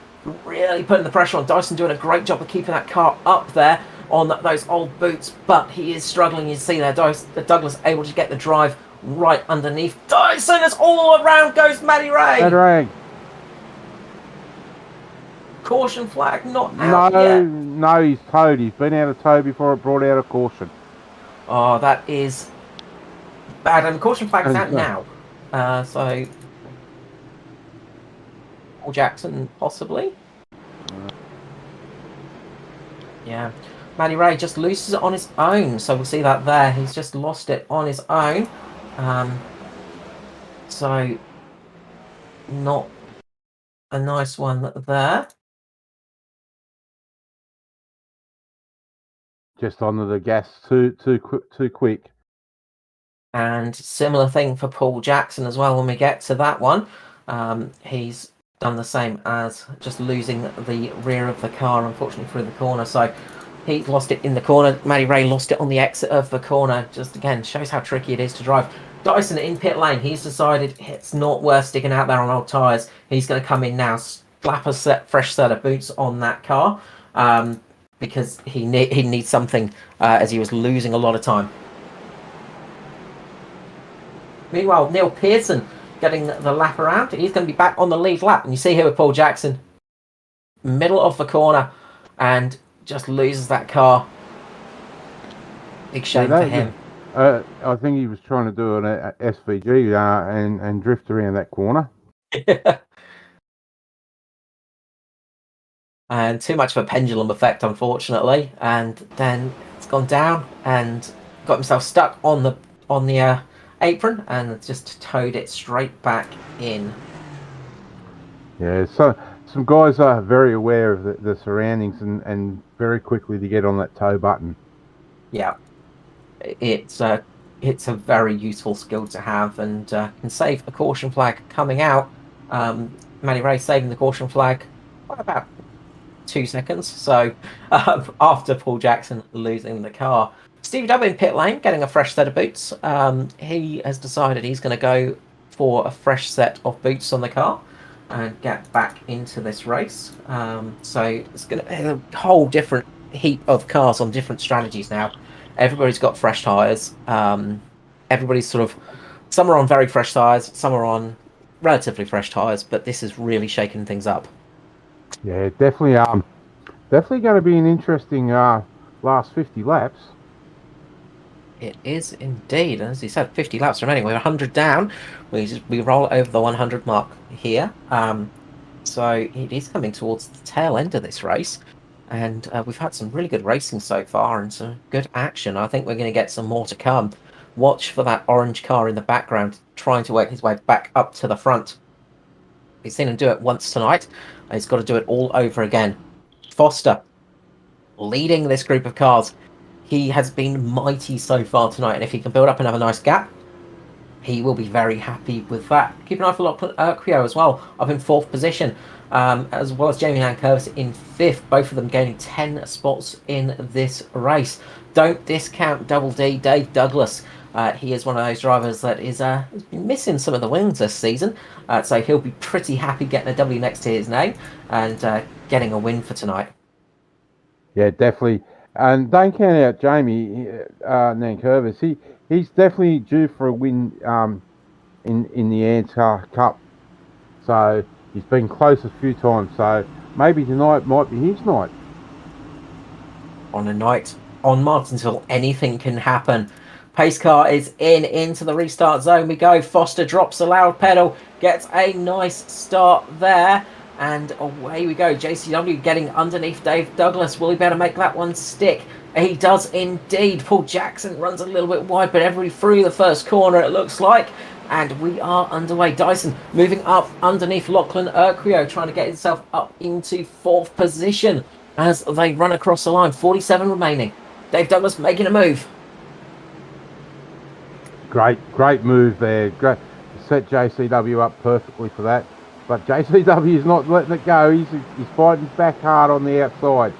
really putting the pressure on. Dyson doing a great job of keeping that car up there on those old boots, but he is struggling. You see there, Douglas able to get the drive right underneath Dyson, as all around goes Matty Ray. Matty Ray. Caution flag not out yet. No, he's towed. He's been out of tow before it brought out a caution. Oh, that is bad. And the caution flag is out now. So Paul Jackson possibly. Yeah. Matty Ray just loses it on his own. So we'll see that there. He's just lost it on his own. So not a nice one there. Just onto the gas too quick. And similar thing for Paul Jackson as well when we get to that one. He's done the same as just losing the rear of the car, unfortunately, through the corner. So he lost it in the corner. Matty Ray lost it on the exit of the corner. Just again, shows how tricky it is to drive. Dyson in pit lane. He's decided it's not worth sticking out there on old tyres. He's going to come in now, slap a fresh set of boots on that car because he needs something as he was losing a lot of time. Meanwhile, Neil Pearson getting the lap around. He's going to be back on the lead lap. And you see here with Paul Jackson, middle of the corner, and just loses that car. Big shame for him. I think he was trying to do an SVG and drift around that corner. And too much of a pendulum effect, unfortunately. And then it's gone down and got himself stuck on the apron and just towed it straight back in. Yeah, so some guys are very aware of the surroundings and very quickly to get on that tow button. Yeah, it's a very useful skill to have and can save a caution flag coming out. Matty Ray saving the caution flag by about 2 seconds. So after Paul Jackson losing the car. Stevie W in pit lane, getting a fresh set of boots. He has decided he's going to go for a fresh set of boots on the car and get back into this race. So it's going to be a whole different heap of cars on different strategies now. Everybody's got fresh tyres. Everybody's sort of, some are on very fresh tyres, some are on relatively fresh tyres, but this is really shaking things up. Yeah, definitely going to be an interesting last 50 laps. It is indeed. As he said, 50 laps remaining. We're 100 down. We roll over the 100 mark here. So it is coming towards the tail end of this race. And we've had some really good racing so far and some good action. I think we're going to get some more to come. Watch for that orange car in the background trying to work his way back up to the front. We've seen him do it once tonight. He's got to do it all over again. Foster leading this group of cars. He has been mighty so far tonight, and if he can build up another nice gap, he will be very happy with that. Keep an eye for Lachlan Urquio as well, up in 4th position, as well as Jamie Hankervis in 5th, both of them gaining 10 spots in this race. Don't discount Double D, Dave Douglas. He is one of those drivers that is has been missing some of the wins this season, so he'll be pretty happy getting a W next to his name and getting a win for tonight. Yeah, definitely. And don't count out Jamie Nankervis. He's definitely due for a win in the ANZCAR Cup. So he's been close a few times. So maybe tonight might be his night. On a night on Martinsville, anything can happen. Pace car is into the restart zone. We go. Foster drops the loud pedal, gets a nice start there. And away we go. JCW getting underneath Dave Douglas. Will he be able to make that one stick? He does indeed. Paul Jackson runs a little bit wide, but everybody through the first corner, it looks like. And we are underway. Dyson moving up underneath Lachlan Urquio, trying to get himself up into 4th position as they run across the line. 47 remaining. Dave Douglas making a move. Great move there. Great. Set JCW up perfectly for that. But JCW is not letting it go. He's fighting back hard on the outside.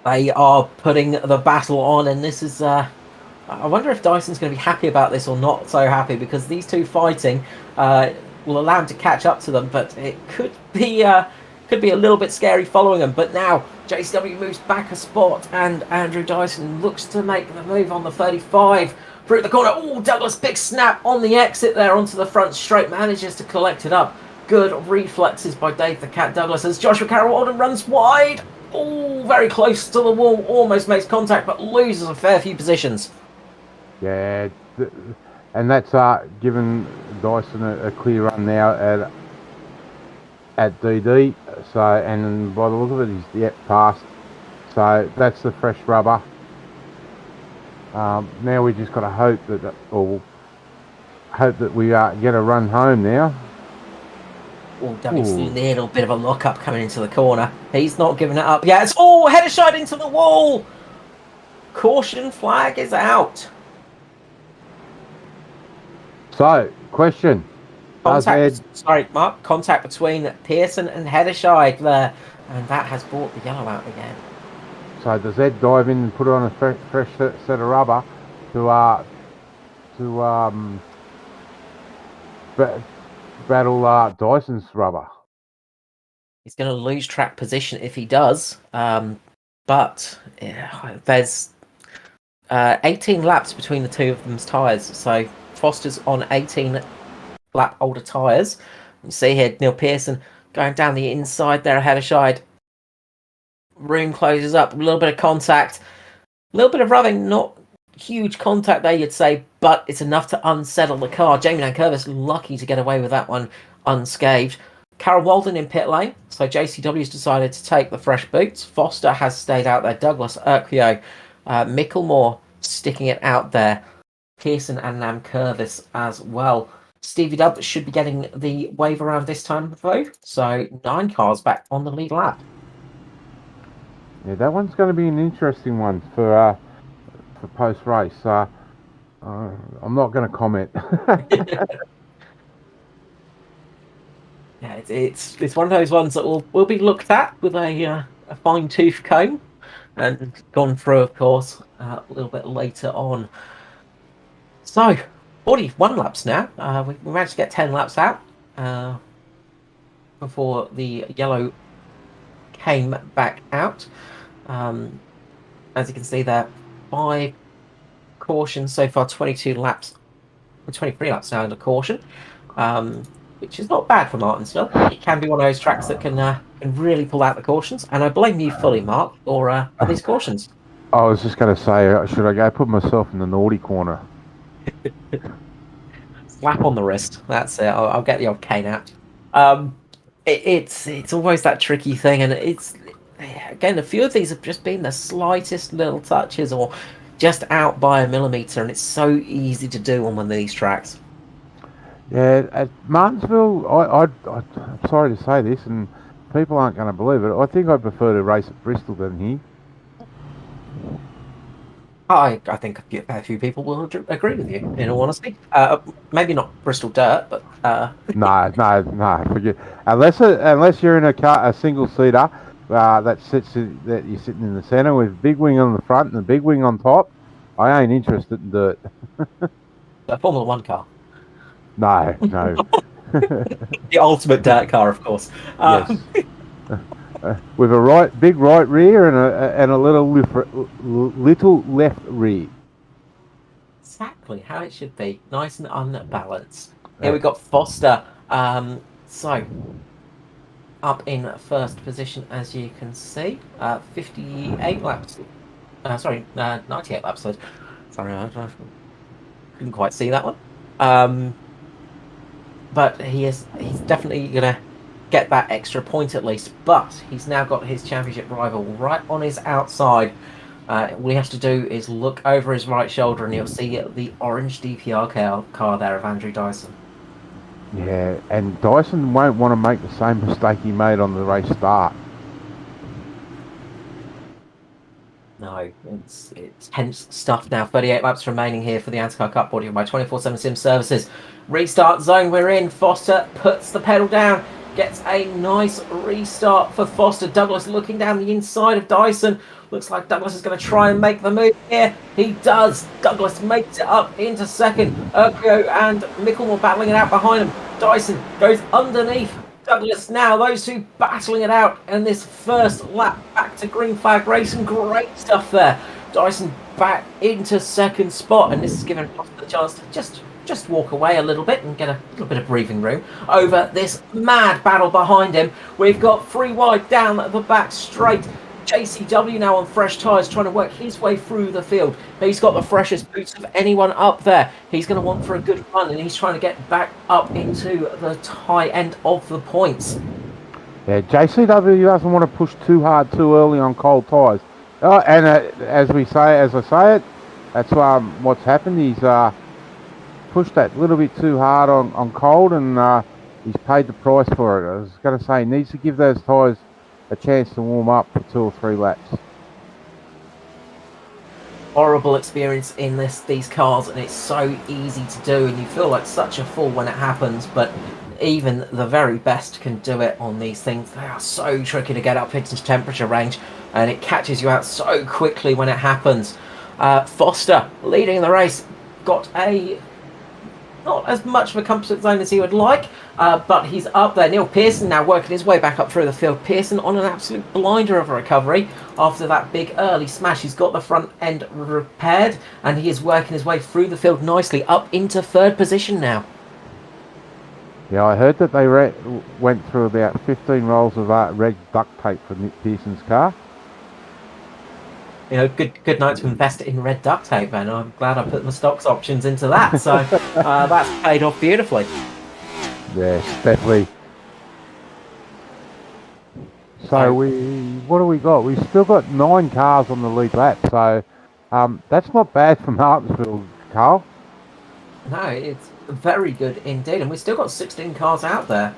They are putting the battle on, and this is... I wonder if Dyson's going to be happy about this or not so happy, because these two fighting will allow him to catch up to them, but it could be a little bit scary following them. But now JCW moves back a spot, and Andrew Dyson looks to make the move on the 35. Through the corner. Oh, Douglas, big snap on the exit there onto the front straight. Manages to collect it up. Good reflexes by Dave the Cat Douglas as Joshua Carroll-Walden runs wide. Oh, very close to the wall. Almost makes contact, but loses a fair few positions. Yeah, and that's given Dyson a clear run now at DD. So, and by the look of it, he's passed. So that's the fresh rubber. Now we just got to hope that we get a run home now. Oh, Douglas, a little bit of a lock-up coming into the corner. He's not giving it up yet. It's header shot into the wall. Caution flag is out. So, question. Sorry, Mark. Contact between Pearson and Heddershide there. And that has brought the yellow out again. So does Ed dive in and put on a fresh set of rubber to battle Dyson's rubber? He's going to lose track position if he does. But there's 18 laps between the two of them's tyres. So Foster's on 18 lap older tyres. You see here Neil Pearson going down the inside there ahead of Scheid. Room closes up, a little bit of contact, a little bit of rubbing, not huge contact there you'd say, but it's enough to unsettle the car. Jamie Nankervis lucky to get away with that one unscathed. Carol Walden in pit lane, so JCW's decided to take the fresh boots. Foster has stayed out there. Douglas, Urquio, Micklemore sticking it out there. Pearson and Nankervis as well. Stevie Dubb should be getting the wave around this time though, so 9 cars back on the lead lap. Yeah, that one's going to be an interesting one for post-race. I'm not going to comment. Yeah, it's one of those ones that will be looked at with a fine-tooth comb and gone through, of course, a little bit later on. So, 41 laps now. We managed to get 10 laps out before the yellow came back out. As you can see there, 5 cautions so far, 22 laps, 23 laps now under caution, which is not bad for Martinsville. It can be one of those tracks that can really pull out the cautions, and I blame you fully, Mark, for these cautions. I was just going to say, should I go put myself in the naughty corner? Slap on the wrist, that's it. I'll get the odd cane out. It's always that tricky thing, and it's again, a few of these have just been the slightest little touches or just out by a millimetre, and it's so easy to do on one of these tracks. Yeah, at Martinsville, I'm sorry to say this, and people aren't going to believe it, I think I prefer to race at Bristol than here. I think a few people will agree with you, in all honesty. Maybe not Bristol Dirt, but... No, forget. Unless you're in a single-seater that you're sitting in the centre with big wing on the front and a big wing on top, I ain't interested in dirt. A Formula 1 car? No. The ultimate dirt car, of course. Yes. With a big right rear and a little left rear. Exactly how it should be, nice and unbalanced. Here we've got Foster. So up in first position, as you can see, 58 laps. 98 laps. Sorry, I couldn't quite see that one. But he's definitely gonna get that extra point at least, but he's now got his championship rival right on his outside. All he has to do is look over his right shoulder and you'll see the orange DPR car there of Andrew Dyson. Yeah, and Dyson won't want to make the same mistake he made on the race start. No, it's tense stuff now. 38 laps remaining here for the ANZCAR Cup, brought to you by 24/7 Sim Services. Restart zone we're in. Foster puts the pedal down. Gets a nice restart for Foster. Douglas looking down the inside of Dyson. Looks like Douglas is going to try and make the move here. He does. Douglas makes it up into second. Urquio and Micklemore battling it out behind him. Dyson goes underneath Douglas now. Those two battling it out in this first lap back to green flag racing. Great stuff there. Dyson back into second spot, and this is giving Foster the chance to just walk away a little bit and get a little bit of breathing room over this mad battle behind him. We've got 3 wide down the back straight. JCW now on fresh tyres, trying to work his way through the field. He's got the freshest boots of anyone up there. He's going to want for a good run, and he's trying to get back up into the high end of the points. Yeah, JCW doesn't want to push too hard too early on cold tyres. And as I say it, that's what's happened. He's pushed that little bit too hard on cold, and he's paid the price for it. I was going to say, he needs to give those tyres a chance to warm up for 2 or 3 laps. Horrible experience in these cars, and it's so easy to do, and you feel like such a fool when it happens, but even the very best can do it on these things. They are so tricky to get up into temperature range, and it catches you out so quickly when it happens. Foster leading the race, got not as much of a comfort zone as he would like, but he's up there. Neil Pearson now working his way back up through the field. Pearson on an absolute blinder of a recovery after that big early smash. He's got the front end repaired, and he is working his way through the field nicely up into 3rd position now. Yeah, I heard that they went through about 15 rolls of red duct tape for Nick Pearson's car. You know, good night to invest in red duct tape, man. I'm glad I put my stocks options into that. So that's paid off beautifully. Yes, definitely. So what do we got? We've still got 9 cars on the lead lap. So that's not bad for Martinsville, Carl. No, it's very good indeed. And we've still got 16 cars out there.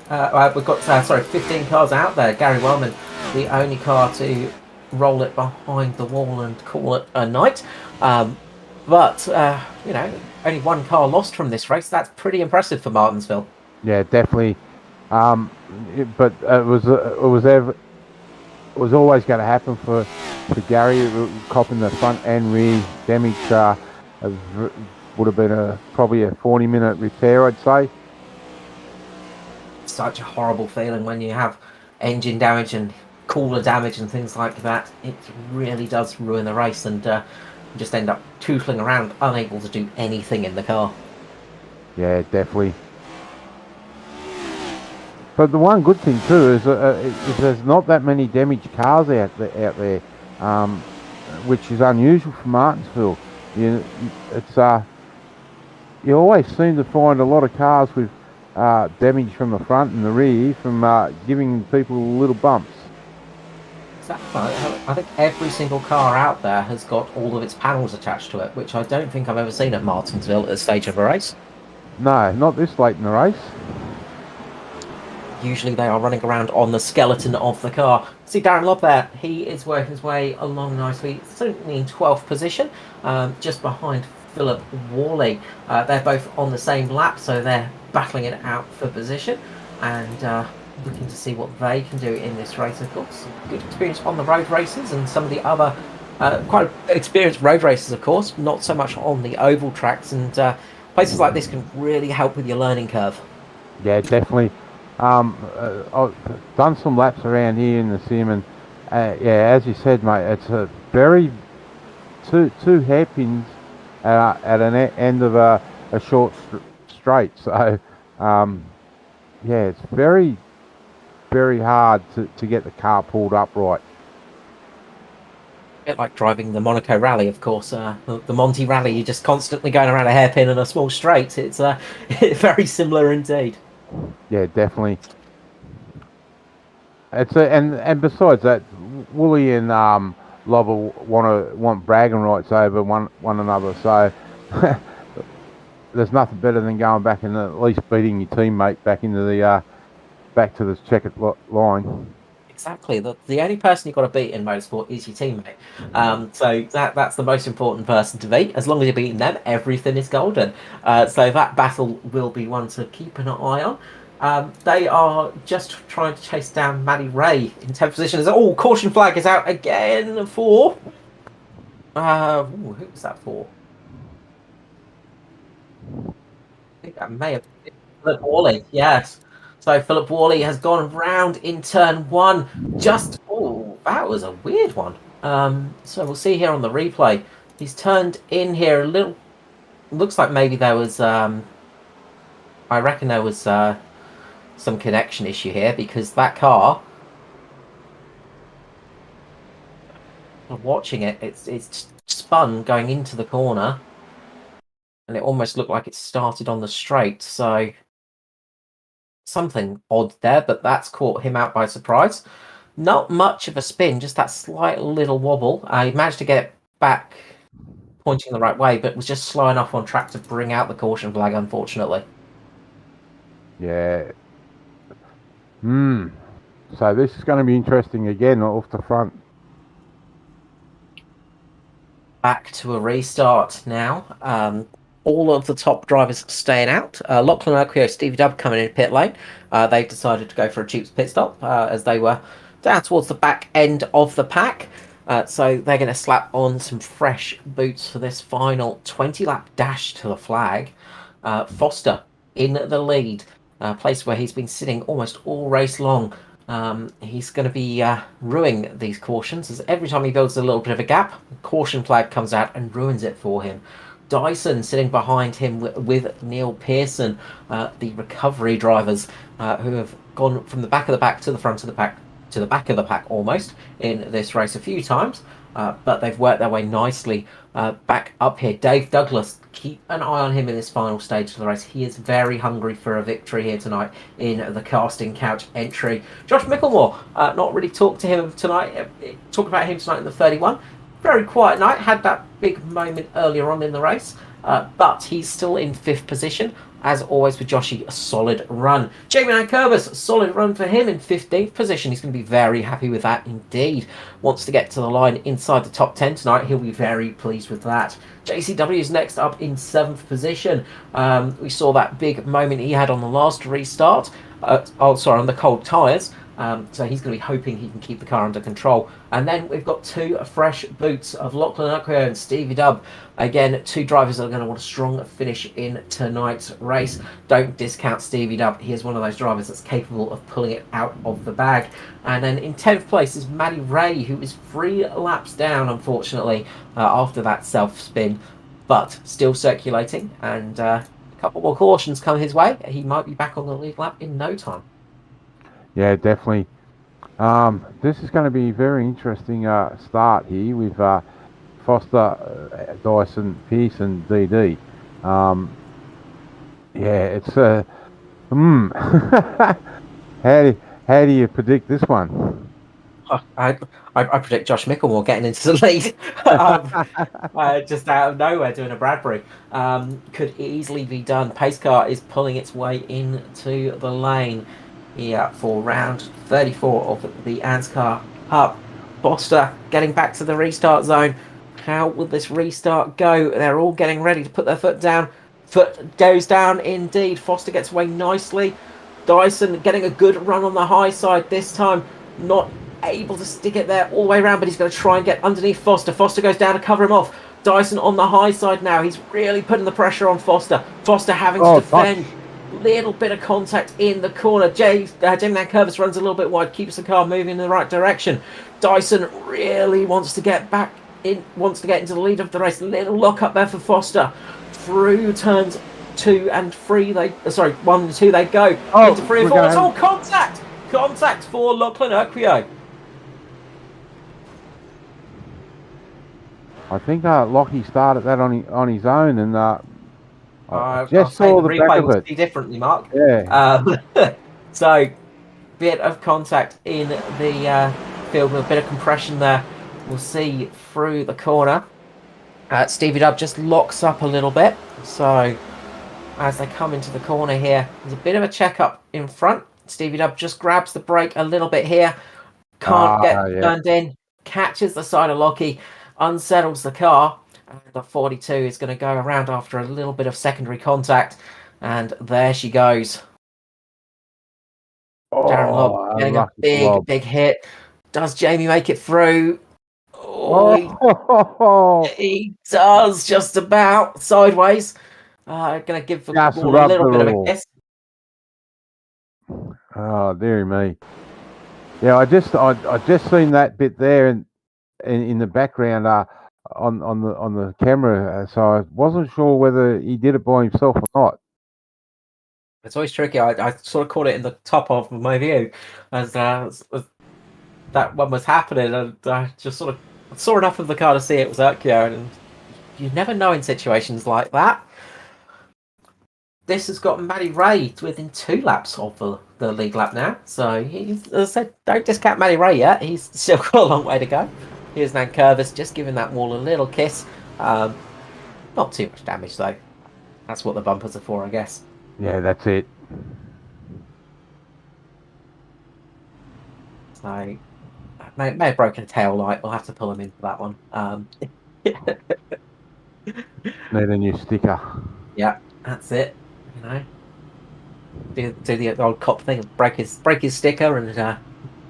We've got, 15 cars out there. Gary Wellman, the only car to roll it behind the wall and call it a night. But only 1 car lost from this race. That's pretty impressive for Martinsville. Yeah, definitely. But it was always going to happen for Gary, copping the front and rear damage. Would have been probably a 40-minute repair, I'd say. Such a horrible feeling when you have engine damage and cooler damage and things like that. It really does ruin the race, and you just end up tootling around, unable to do anything in the car. Yeah, definitely. But the one good thing too is there's not that many damaged cars out there, which is unusual for Martinsville. You always seem to find a lot of cars with damage from the front and the rear from giving people little bumps. Exactly. I think every single car out there has got all of its panels attached to it, which I don't think I've ever seen at Martinsville at this stage of a race. No, not this late in the race. Usually they are running around on the skeleton of the car. See Darren Lobb there, he is working his way along nicely, certainly in 12th position, just behind Philip Worley. They're both on the same lap, so they're battling it out for position, and looking to see what they can do in this race. Of course, good experience on the road races and some of the other quite experienced road races, of course, not so much on the oval tracks, and places like this can really help with your learning curve. Yeah, definitely. I've done some laps around here in the sim, and as you said, mate, it's a very two hairpins at an end of a short straight. So it's very, very hard to get the car pulled up right. A bit like driving the Monaco Rally, of course. The Monty Rally, you're just constantly going around a hairpin and a small straight. It's very similar indeed. Yeah, definitely. It's and besides that, Wooly and Lobber want bragging rights over one another. So there's nothing better than going back and at least beating your teammate back into the back to the checkered line. Exactly. The only person you've got to beat in motorsport is your teammate. So that's the most important person to beat. As long as you're beating them, everything is golden. So that battle will be one to keep an eye on. They are just trying to chase down Maddie Ray in 10th position. Caution flag is out again for... who was that for? I think that may have been Philip Worley, yes. So Philip Worley has gone round in turn 1. That was a weird one. So we'll see here on the replay. He's turned in here a little... Looks like maybe there was... I reckon there was... some connection issue here, because that car, watching it's spun going into the corner, and it almost looked like it started on the straight. So something odd there, but that's caught him out by surprise. Not much of a spin, just that slight little wobble. He managed to get it back pointing the right way, but was just slow enough on track to bring out the caution flag, unfortunately. Yeah. So this is going to be interesting again off the front. Back to a restart now. All of the top drivers staying out. Lachlan Oakio, Stevie Dubb coming in pit lane. They've decided to go for a cheap pit stop as they were down towards the back end of the pack. So they're going to slap on some fresh boots for this final 20-lap dash to the flag. Foster in the lead, a place where he's been sitting almost all race long. He's going to be ruining these cautions, as every time he builds a little bit of a gap, caution flag comes out and ruins it for him. Dyson sitting behind him with Neil Pearson, the recovery drivers who have gone from the back of the pack to the front of the pack, to the back of the pack almost, in this race a few times, but they've worked their way nicely back up here. Dave Douglas, keep an eye on him in this final stage of the race. He is very hungry for a victory here tonight in the casting couch entry. Josh Micklemore, not really talked to him tonight, talk about him tonight in the 31. Very quiet night, had that big moment earlier on in the race, but he's still in 5th position. As always with Joshy, a solid run. Jamie Nankervis, a solid run for him in 15th position. He's going to be very happy with that indeed. Wants to get to the line inside the top 10 tonight. He'll be very pleased with that. JCW is next up in 7th position. We saw that big moment he had on the last restart. On the cold tyres. So he's going to be hoping he can keep the car under control. And then we've got 2 fresh boots of Lachlan Oakio and Stevie Dubb. Again, 2 drivers that are going to want a strong finish in tonight's race. Don't discount Stevie Dubb. He is one of those drivers that's capable of pulling it out of the bag. And then in 10th place is Matty Ray, who is 3 laps down, unfortunately, after that self-spin. But still circulating. And a couple more cautions come his way. He might be back on the lead lap in no time. Yeah, definitely. This is going to be a very interesting start here with Foster, Dyson, Pearson, DD. It's how do you predict this one? I predict Josh Micklemore getting into the lead just out of nowhere doing a Bradbury. Could easily be done. Pace car is pulling its way into the lane here for round 34 of the ANZCAR Cup. Foster getting back to the restart zone. How will this restart go? They're all getting ready to put their foot down. Foot goes down indeed. Foster gets away nicely. Dyson getting a good run on the high side this time. Not able to stick it there all the way around, but he's going to try and get underneath Foster. Foster goes down to cover him off. Dyson on the high side now. He's really putting the pressure on Foster. Foster having to defend. Little bit of contact in the corner. Jamie Nankervis runs a little bit wide, keeps the car moving in the right direction. Dyson really wants to get back in, wants to get into the lead of the race. Little lock up there for Foster. Through turns 2 and 3, 1 and 2 they go. Into 3 and 4. It's all contact! Contact for Lachlan Oakio. I think Lockie started that on his own, and I just saw the back of it. See differently, Mark. Yeah. So, bit of contact in the field with a bit of compression there. We'll see through the corner. Stevie Dubb just locks up a little bit. So, as they come into the corner here, there's a bit of a check-up in front. Stevie Dubb just grabs the brake a little bit here. Can't get turned in. Catches the side of Lockie. Unsettles the car. And the 42 is going to go around after a little bit of secondary contact. And there she goes. Darren Lobb getting a big hit. Does Jamie make it through? He does just about. Sideways. Going to give the ball a little bit of a kiss. Oh, dearie me. Yeah, I just seen that bit there in the background on the camera, so I wasn't sure whether he did it by himself or not. It's always tricky. I sort of caught it in the top of my view as that one was happening, and I just sort of saw enough of the car to see it was Oakio, and you never know in situations like that. this has got Matty Ray within 2 laps of the lead lap now. So he's, as I said, don't discount Matty Ray yet. He's still got a long way to go. Here's Nankervis just giving that wall a little kiss. Not too much damage though. That's what the bumpers are for, I guess. Yeah, that's it. So may have broken a tail light. We'll have to pull him in for that one. Need a new sticker. Yeah, that's it. You know, do the old cop thing, break his sticker and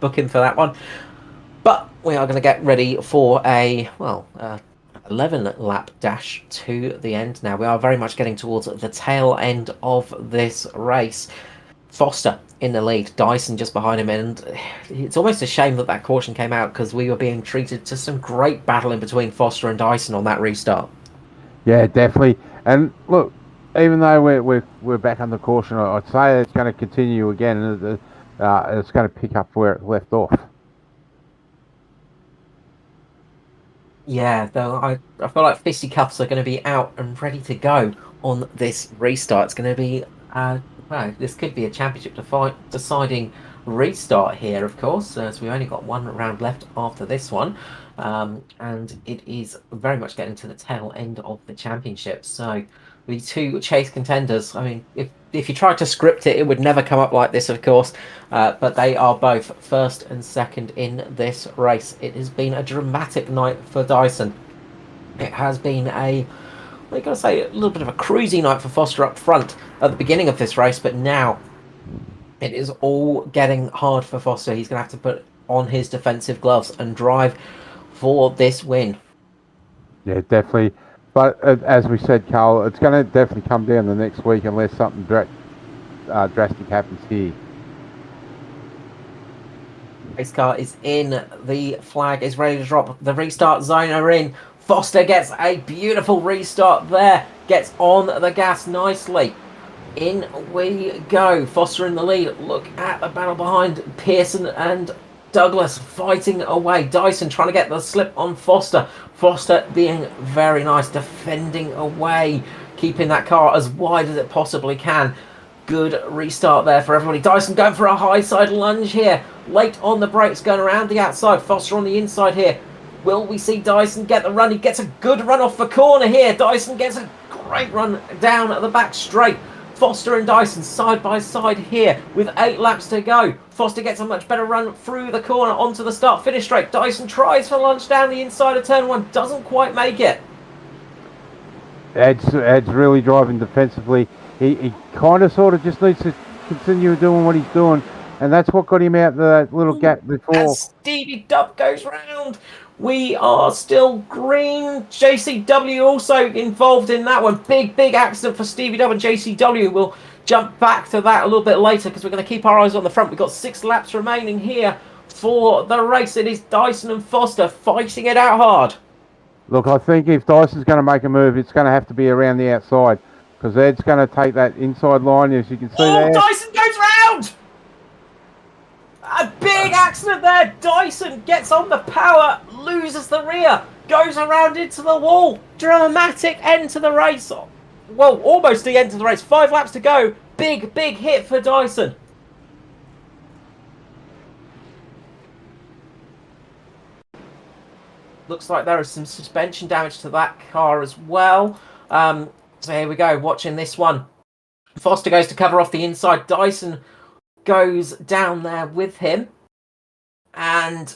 book him for that one. But we are going to get ready for a 11 lap dash to the end. Now we are very much getting towards the tail end of this race. Foster in the lead, Dyson just behind him, and it's almost a shame that caution came out because we were being treated to some great battle in between Foster and Dyson on that restart. Yeah, definitely. And look, even though we're back under caution, I'd say it's going to continue again. It's going to pick up where it left off. Yeah, though I feel like fisticuffs are going to be out and ready to go on this restart. It's going to be this could be a championship deciding restart here, of course, as we've only got 1 round left after this one, and it is very much getting to the tail end of the championship. So the 2 chase contenders, I mean, if you tried to script it, it would never come up like this, of course, but they are both first and second in this race. It has been a dramatic night for Dyson. It has been we've got to say, a little bit of a cruisy night for Foster up front at the beginning of this race, but now it is all getting hard for Foster. He's going to have to put on his defensive gloves and drive for this win. Yeah, definitely. But as we said, Carl, it's going to definitely come down the next week unless something drastic happens here. ANZCAR is in. The flag is ready to drop. The restart zone are in. Foster gets a beautiful restart there. Gets on the gas nicely. In we go. Foster in the lead. Look at the battle behind Pearson and Douglas fighting away. Dyson trying to get the slip on Foster. Foster being very nice, defending away, keeping that car as wide as it possibly can. Good restart there for everybody. Dyson going for a high side lunge here. Late on the brakes, going around the outside. Foster on the inside here. Will we see Dyson get the run? He gets a good run off the corner here. Dyson gets a great run down at the back straight. Foster and Dyson side by side here with 8 laps to go. Foster gets a much better run through the corner onto the start-finish straight. Dyson tries for lunge down the inside of turn 1. Doesn't quite make it. Ed's really driving defensively. He kind of sort of just needs to continue doing what he's doing. And that's what got him out of that little gap before. And Stevie Dub goes round. We are still green. JCW also involved in that one. Big accident for Stevie Dub and JCW. We'll jump back to that a little bit later because we're going to keep our eyes on the front. We've got 6 laps remaining here for the race. It is Dyson and Foster fighting it out hard. Look, I think if Dyson's going to make a move, it's going to have to be around the outside because Ed's going to take that inside line, as you can see there. Dyson goes round! A big accident there. Dyson gets on the power, loses the rear, goes around into the wall. Dramatic end to the race. Well, almost the end of the race. 5 laps to go. Big hit for Dyson. Looks like there is some suspension damage to that car as well. So here we go, watching this one. Foster goes to cover off the inside. Dyson goes down there with him and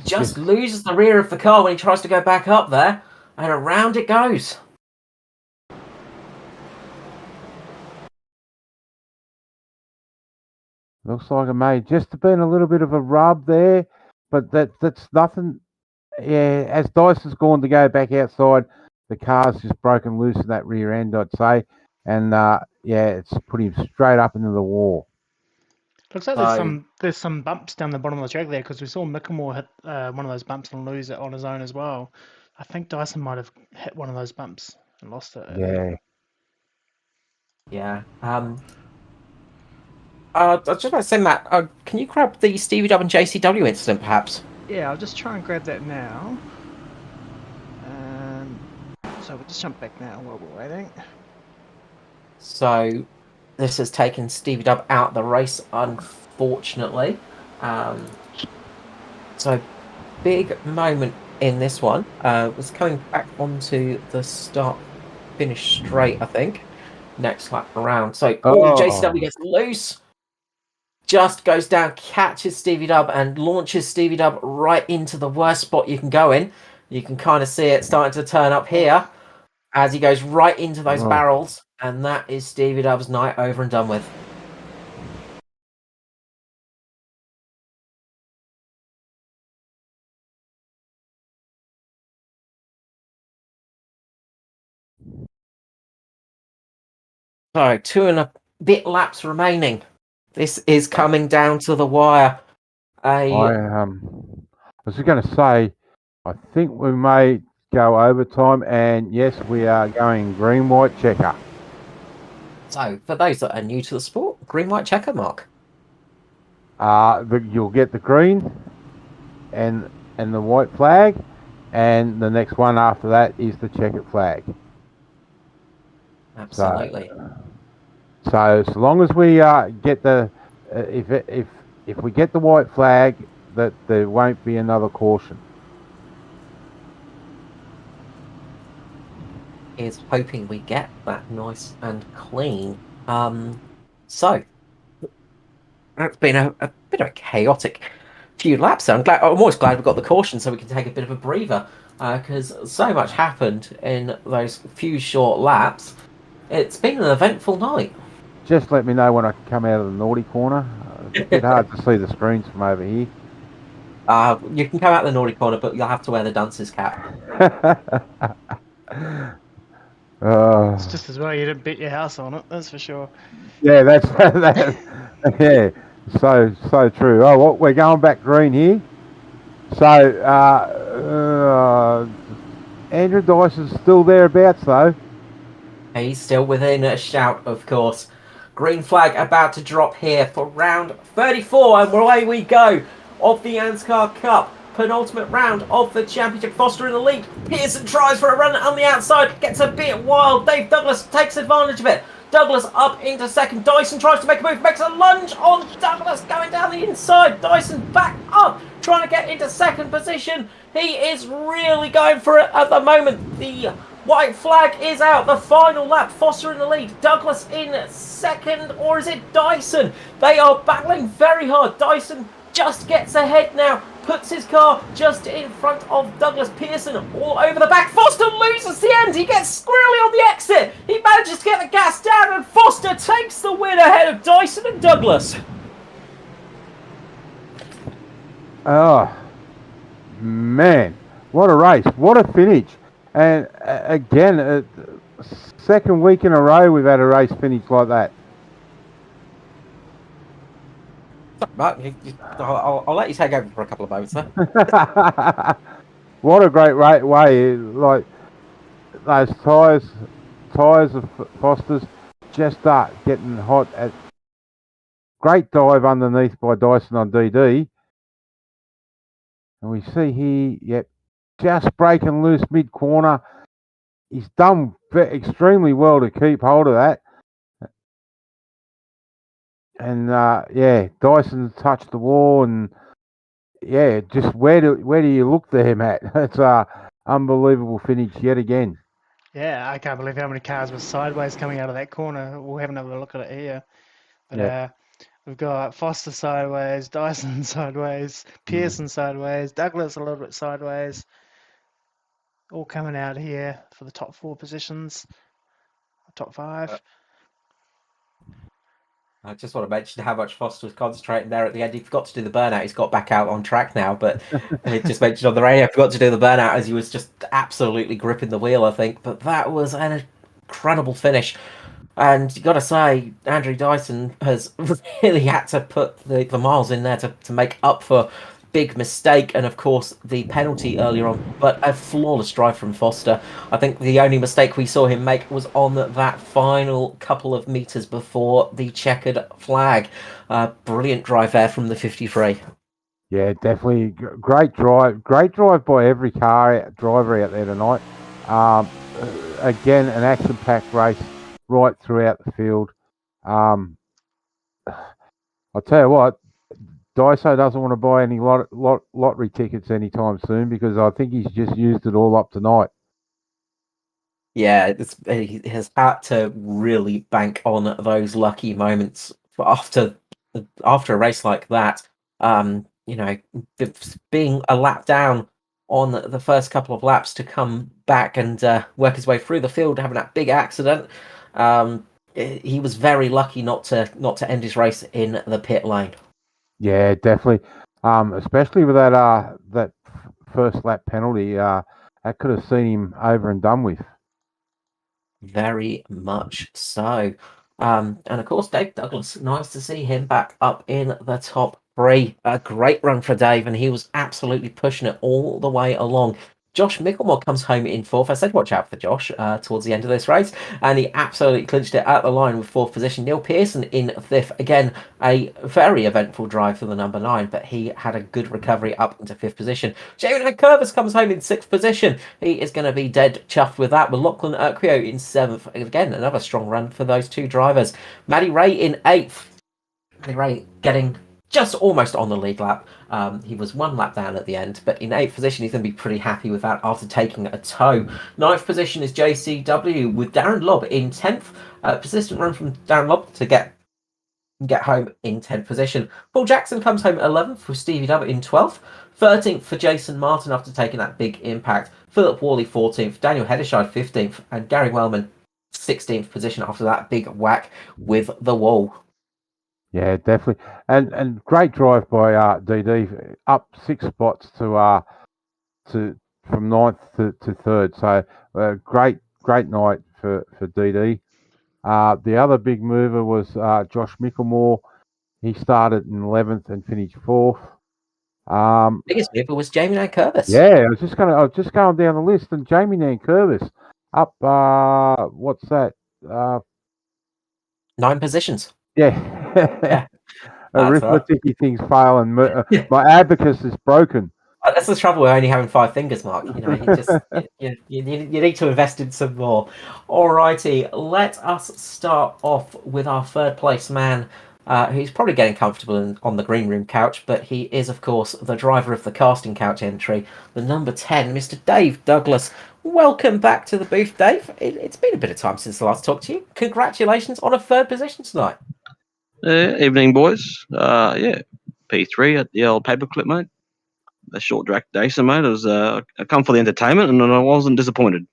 just loses the rear of the car when he tries to go back up there, and around it goes. Looks like it may just have been a little bit of a rub there, but that's nothing. Yeah, as Dyson's gone to go back outside, the car's just broken loose in that rear end, I'd say. And it's put him straight up into the wall. Looks like there's some bumps down the bottom of the track there because we saw Mickamore hit one of those bumps and lose it on his own as well. I think Dyson might have hit one of those bumps and lost it. Yeah. I was just about to say, Matt, can you grab the Stevie Dub and JCW incident, perhaps? Yeah, I'll just try and grab that now. So we'll just jump back now while we're waiting. So this has taken Stevie Dub out of the race, unfortunately. So big moment in this one. Was coming back onto the start-finish straight, I think. Next lap around. So JCW gets loose. Just goes down, catches Stevie Dub, and launches Stevie Dub right into the worst spot you can go in. You can kind of see it starting to turn up here as he goes right into those barrels, and that is Stevie Dub's night over and done with. So 2 and a bit laps remaining. This is coming down to the wire. I was just going to say, I think we may go overtime, and yes, we are going green-white checker. So, for those that are new to the sport, green-white checker, Mark? You'll get the green and the white flag, and the next one after that is the checkered flag. Absolutely. So long as we get the if we get the white flag, that there won't be another caution. Is hoping we get that nice and clean. So that's been a bit of a chaotic few laps. I'm always glad we got the caution so we can take a bit of a breather, because so much happened in those few short laps. It's been an eventful night. Just let me know when I come out of the naughty corner. It's a bit hard to see the screens from over here. You can come out the naughty corner, but you'll have to wear the dunce's cap. It's just as well you didn't bet your house on it, that's for sure. Yeah, that's yeah, so true. Oh, well, we're going back green here. So Andrew Dyson's still thereabouts though. He's still within a shout, of course. Green flag about to drop here for round 34, and away we go of the ANZCAR Cup. Penultimate round of the championship. Foster in the lead. Pearson tries for a run on the outside. Gets a bit wild. Dave Douglas takes advantage of it. Douglas up into second. Dyson tries to make a move. Makes a lunge on Douglas going down the inside. Dyson back up. Trying to get into second position. He is really going for it at the moment. The white flag is out. The final lap. Foster in the lead. Douglas in second. Or is it Dyson? They are battling very hard. Dyson just gets ahead now. Puts his car just in front of Douglas. Pearson all over the back. Foster loses the end. He gets squirrely on the exit. He manages to get the gas down, and Foster takes the win ahead of Dyson and Douglas. Oh, man. What a race. What a finish. And again, second week in a row we've had a race finish like that. I'll let you take over for a couple of moments, sir. What a great way! Like those tyres of Foster's just start getting hot. At great dive underneath by Dyson on DD, and we see here, yep, just breaking loose mid corner. He's done extremely well to keep hold of that. And yeah, Dyson touched the wall, and yeah, just where do you look there, Matt? It's a unbelievable finish yet again. Yeah, I can't believe how many cars were sideways coming out of that corner. We'll have another look at it here. But we've got Foster sideways, Dyson sideways, Pearson sideways, Douglas a little bit sideways. All coming out here for the top 4 positions, top 5. I just want to mention how much Foster was concentrating there at the end. He forgot to do the burnout. He's got back out on track now, but he just mentioned on the radio, forgot to do the burnout as he was just absolutely gripping the wheel, I think. But that was an incredible finish. And you got to say, Andrew Dyson has really had to put the miles in there to make up for big mistake, and of course the penalty earlier on, but a flawless drive from Foster. I think the only mistake we saw him make was on that final couple of meters before the checkered flag. Brilliant drive there from the 53. Yeah, definitely great drive by every driver out there tonight. Again, an action-packed race. right throughout the field. I'll tell you what, Daiso doesn't want to buy any lottery tickets anytime soon because I think he's just used it all up tonight. Yeah, he has had to really bank on those lucky moments after a race like that. Being a lap down on the first couple of laps to come back and work his way through the field, having that big accident. He was very lucky not to end his race in the pit lane. Yeah, definitely. Especially with that first lap penalty, that could have seen him over and done with. Very much so. And of course, Dave Douglas, nice to see him back up in the top three. A great run for Dave, and he was absolutely pushing it all the way along. Josh Micklemore comes home in fourth. I said watch out for Josh towards the end of this race, and he absolutely clinched it at the line with fourth position. Neil Pearson in fifth. Again, a very eventful drive for the number 9, but he had a good recovery up into fifth position. Jamie Curvis comes home in sixth position. He is going to be dead chuffed with that, with Lachlan Urquio in seventh. Again, another strong run for those two drivers. Matty Ray in eighth. Matty Ray getting just almost on the lead lap. He was one lap down at the end, but in eighth position, he's going to be pretty happy with that after taking a tow. Ninth position is JCW with Darren Lobb in 10th. Persistent run from Darren Lobb to get home in 10th position. Paul Jackson comes home 11th with Stevie Dubb in 12th. 13th for Jason Martin after taking that big impact. Philip Worley 14th, Daniel Hederscheid 15th, and Gary Wellman 16th position after that big whack with the wall. Yeah, definitely, and great drive by DD, up 6 spots to from 9th to 3rd. So great night for DD. The other big mover was Josh Micklemore. He started in 11th and finished 4th. Biggest mover was Jamie Nankervis. Yeah, I was just going down the list, and Jamie Nankervis up. What's that? 9 positions. Yeah. That's Arithmetic things fail, and my abacus is broken. That's the trouble with only having 5 fingers, Mark. You know, you need to invest in some more. Alrighty, let us start off with our third place man, who's probably getting comfortable on the green room couch, but he is, of course, the driver of the casting couch entry, the number 10, Mr. Dave Douglas. Welcome back to the booth, Dave. It's been a bit of time since the last talked to you. Congratulations on a 3rd position tonight. Evening, boys. Yeah, P3 at the old paperclip, mate. A short track day, so mate. It was I come for the entertainment, and I wasn't disappointed.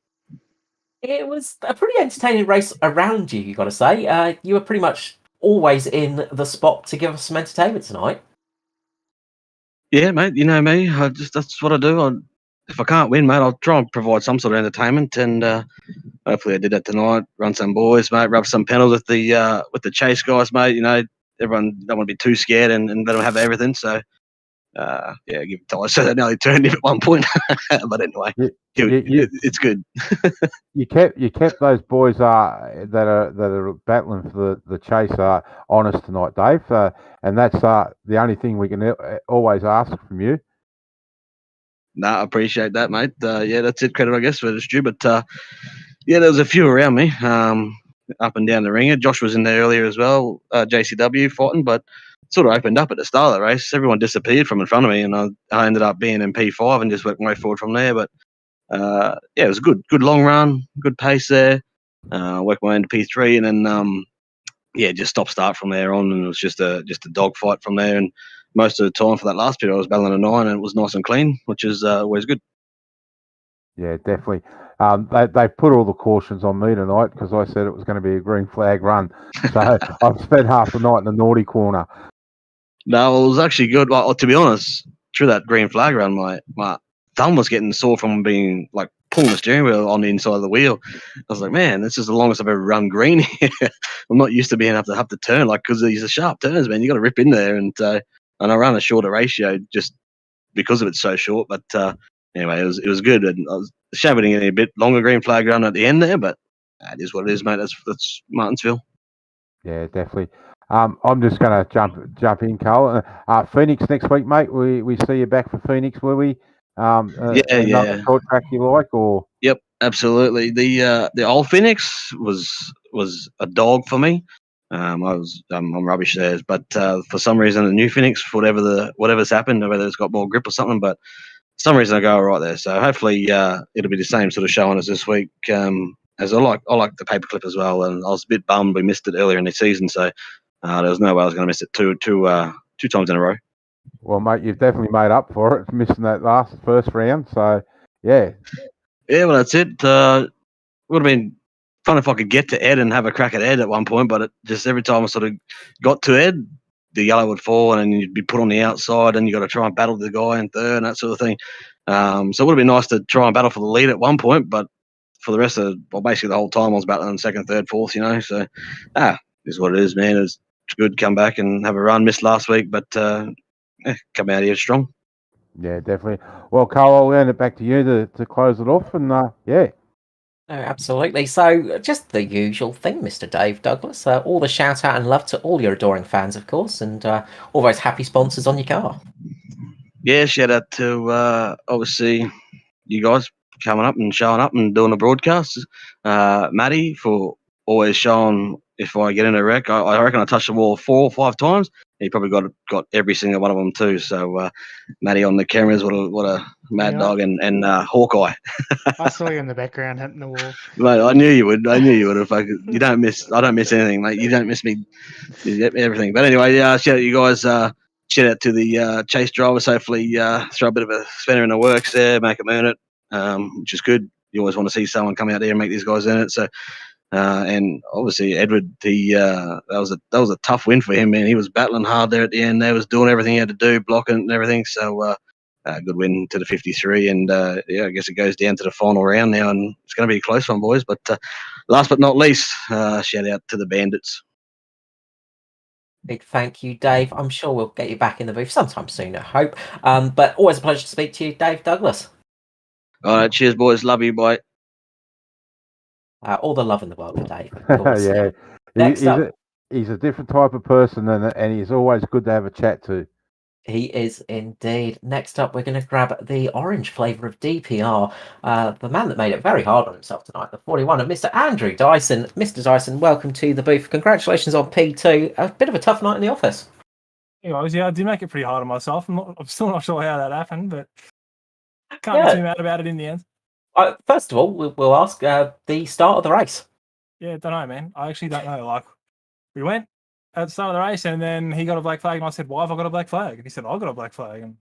It was a pretty entertaining race around you, got to say. You were pretty much always in the spot to give us some entertainment tonight. Yeah, mate. You know me. That's what I do. If I can't win, mate, I'll try and provide some sort of entertainment, and hopefully I did that tonight. Run some boys, mate. Rub some pedals with the chase guys, mate. You know, everyone don't want to be too scared and let them have everything. So. Yeah, give it time. So they nearly turned him at one point, but anyway, it's good. you kept those boys that are battling for the chase honest tonight, Dave, and that's the only thing we can always ask from you. I appreciate that, mate. Yeah, that's it. Credit, I guess, for the Stu. But yeah, there was a few around me, up and down the ringer. Josh was in there earlier as well. JCW fighting, but. Sort of opened up at the start of the race. Everyone disappeared from in front of me, and I ended up being in P5 and just worked my way forward from there. But yeah, it was a good long run, good pace there. Worked my way into P3, and then yeah, just stop start from there on, and it was just a dogfight from there. And most of the time for that last period, I was battling a 9, and it was nice and clean, which is always good. Yeah, definitely. They put all the cautions on me tonight because I said it was going to be a green flag run. So I've spent half the night in the naughty corner. No, it was actually good. Well, to be honest, through that green flag run, my thumb was getting sore from being like pulling the steering wheel on the inside of the wheel. I was like, man, this is the longest I've ever run green here. I'm not used to being able to have to turn, like, because these are sharp turns, man. You got to rip in there, and I ran a shorter ratio just because of it's so short. But anyway, it was good, and I was shouting a bit longer green flag run at the end there, but that is what it is, mate. That's Martinsville. Yeah, definitely. I'm just going to jump in, Carl. Phoenix next week, mate. We see you back for Phoenix, will we? Yeah. Short track you like, or? Yep, absolutely. The old Phoenix was was a dog for me. I'm rubbish there, but for some reason the new Phoenix, whatever's happened, whether it's got more grip or something, but for some reason I go right there. So hopefully it'll be the same sort of showing as this week. As I like the paperclip as well, and I was a bit bummed we missed it earlier in the season, so there was no way I was going to miss it two times in a row. Well, mate, you've definitely made up for it, missing that first round. So, yeah. Yeah, well, that's it. Would have been fun if I could get to Ed and have a crack at Ed at one point, but it just every time I sort of got to Ed, the yellow would fall and you'd be put on the outside and you got to try and battle the guy in third and that sort of thing. So it would have been nice to try and battle for the lead at one point, but for the rest of, basically the whole time I was battling second, third, fourth, So, is what it is, man. It's good to come back and have a run. Missed last week, but come out here strong. Yeah, definitely. Well, Carl, I'll hand it back to you to close it off, and yeah. No, absolutely. So, just the usual thing, Mr. Dave Douglas. All the shout out and love to all your adoring fans, of course, and all those happy sponsors on your car. Yeah, shout out to obviously you guys coming up and showing up and doing the broadcasts. Matty for always showing if I get in a wreck. I reckon I touched the wall 4 or 5 times. He probably got every single one of them too. So Matty on the cameras, what a mad dog, and Hawkeye. I saw you in the background hitting the wall. Mate, I knew you would. If I don't miss anything, mate. You don't miss me. You get everything. But anyway, shout out you guys. Shout out to the chase drivers. Hopefully, throw a bit of a spanner in the works there, make them earn it, which is good. You always want to see someone come out there and make these guys earn it. So, and obviously Edward, that was a tough win for him, man. He was battling hard there at the end. He was doing everything he had to do, blocking and everything. So, good win to the 53, and I guess it goes down to the final round now, and it's going to be a close one, boys. But last but not least, shout out to the Bandits. Big thank you, Dave. I'm sure we'll get you back in the booth sometime soon, I hope. But always a pleasure to speak to you, Dave Douglas. All right, cheers, boys. Love you. Bye. All the love in the world for Dave. Of course. Yeah. Next up, he's a different type of person, and he's always good to have a chat to. he is indeed. Next up, we're going to grab the orange flavour of DPR. The man that made it very hard on himself tonight, the 41 of Mr. Andrew Dyson. Mr. Dyson, welcome to the booth. Congratulations on P2. A bit of a tough night in the office. Anyways, yeah, I did make it pretty hard on myself. I'm still not sure how that happened, but can't be too mad about it in the end. First of all, we'll ask the start of the race. Yeah, don't know, man. I actually don't know. Like, we went at the start of the race, and then he got a black flag, and I said, "Why have I got a black flag?" And he said, "I got a black flag." And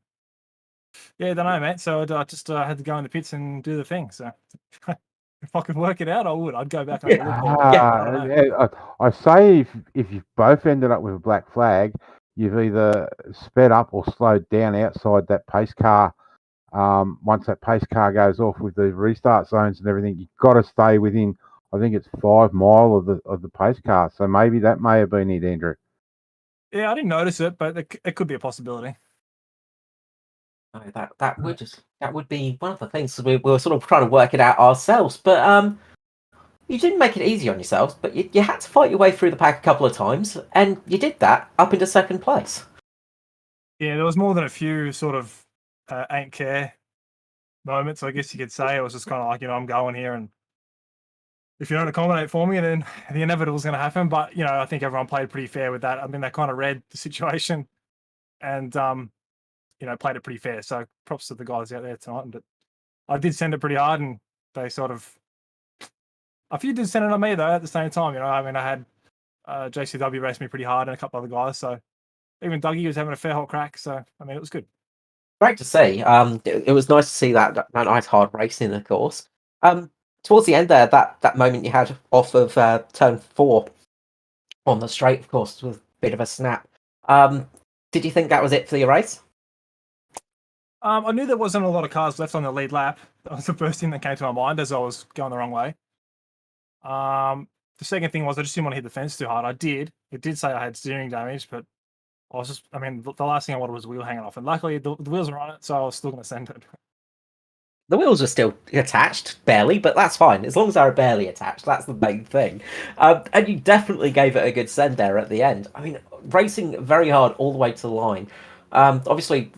yeah, don't know, mate. So I just had to go in the pits and do the thing. So if I could work it out, I would. I'd go back and I say if you both ended up with a black flag, you've either sped up or slowed down outside that pace car. Once that pace car goes off with the restart zones and everything, you've got to stay within, I think it's 5 mile of the pace car. So maybe that may have been it, Andrew. Yeah, I didn't notice it, but it could be a possibility. That would be one of the things. We were sort of trying to work it out ourselves, but you didn't make it easy on yourselves. But you had to fight your way through the pack a couple of times, and you did that up into second place. Yeah, there was more than a few sort of ain't care moments, I guess you could say. It was just kind of like, I'm going here, and if you don't accommodate for me, then the inevitable is going to happen. But I think everyone played pretty fair with that. I mean, they kind of read the situation and played it pretty fair. So props to the guys out there tonight. But I did send it pretty hard, and they sort of a few did send it on me though at the same time. I mean, I had JCW race me pretty hard and a couple other guys. So even Dougie was having a fair hot crack. So I mean, it was good. Great to see. It was nice to see that nice hard racing, of course. Towards the end there, that moment you had off of turn 4 on the straight, of course, with a bit of a snap. Did you think that was it for your race? I knew there wasn't a lot of cars left on the lead lap. That was the first thing that came to my mind as I was going the wrong way. The second thing was I just didn't want to hit the fence too hard. I did. It did say I had steering damage, but the last thing I wanted was the wheel hanging off. And luckily the wheels were on it, so I was still going to send it. The wheels are still attached, barely, but that's fine. As long as they're barely attached, that's the main thing. And you definitely gave it a good send there at the end. I mean, racing very hard all the way to the line. Obviously,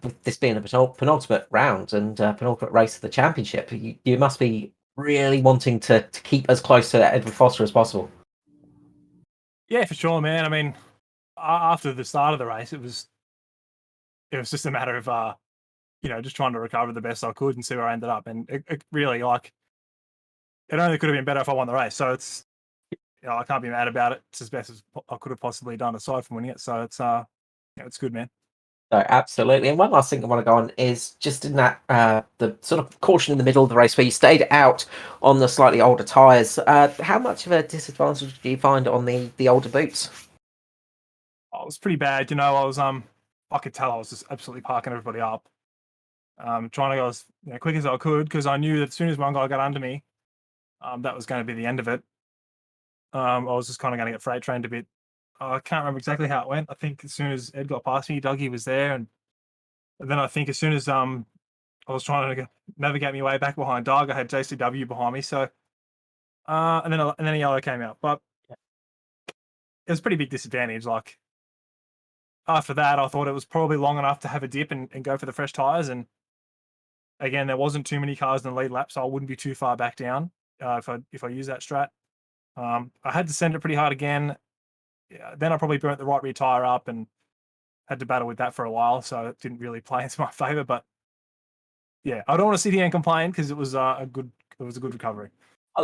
with this being the penultimate round and penultimate race of the championship, you must be really wanting to keep as close to Edward Foster as possible. Yeah, for sure, man. I mean, after the start of the race, it was just a matter of just trying to recover the best I could and see where I ended up. And it really, like, it only could have been better if I won the race. So it's, I can't be mad about it. It's as best as I could have possibly done aside from winning it. So it's good, man. No, absolutely. And one last thing I want to go on is just in that the sort of caution in the middle of the race where you stayed out on the slightly older tyres. How much of a disadvantage do you find on the older boots? Oh, it was pretty bad. I was I could tell I was just absolutely parking everybody up. Trying to go as quick as I could because I knew that as soon as one guy got under me, that was going to be the end of it. I was just kind of going to get freight trained a bit. I can't remember exactly how it went. I think as soon as Ed got past me, Dougie was there, and then I think as soon as I was trying to navigate my way back behind Doug, I had JCW behind me. So and then a yellow came out, but it was a pretty big disadvantage. Like after that, I thought it was probably long enough to have a dip and go for the fresh tires. And again, there wasn't too many cars in the lead lap, so I wouldn't be too far back down if I use that strat. I had to send it pretty hard again. Yeah, then I probably burnt the right rear tire up and had to battle with that for a while, so it didn't really play into my favor. But yeah, I don't want to sit here and complain because it was a good recovery.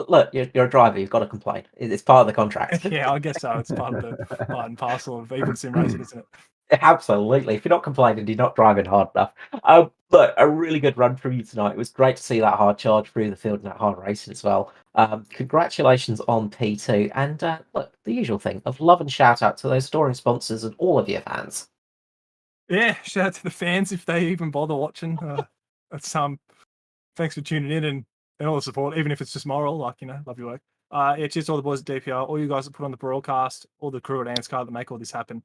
Look, you're a driver. You've got to complain. It's part of the contract. Yeah, I guess so. It's part of the part and parcel of even sim racing, isn't it? Absolutely. If you're not complaining, you're not driving hard enough. Look, a really good run from you tonight. It was great to see that hard charge through the field and that hard racing as well. Congratulations on P2. And look, the usual thing of love and shout out to those adoring sponsors and all of your fans. Yeah, shout out to the fans if they even bother watching. That's thanks for tuning in and all the support, even if it's just moral. Like love your work. Yeah, cheers to all the boys at DPR, all you guys that put on the broadcast, all the crew at ANZCAR that make all this happen.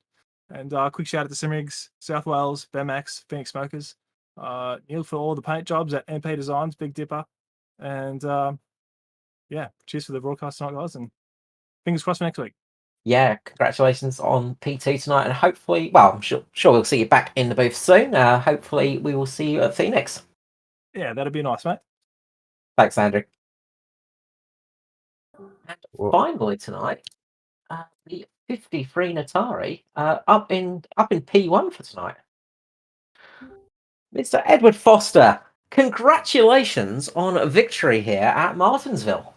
And quick shout out to Simrigs, South Wales, Bemax, Phoenix Smokers, Neil for all the paint jobs at MP Designs, Big Dipper, and yeah, cheers for the broadcast tonight, guys, and fingers crossed for next week. Yeah, congratulations on P2 tonight, and hopefully, well, I'm sure we'll see you back in the booth soon. Hopefully, we will see you at Phoenix. Yeah, that'd be nice, mate. Thanks, Andrew. And Well- finally tonight, the 53 Natari up in P1 for tonight. Mr. Edward Foster, congratulations on a victory here at Martinsville.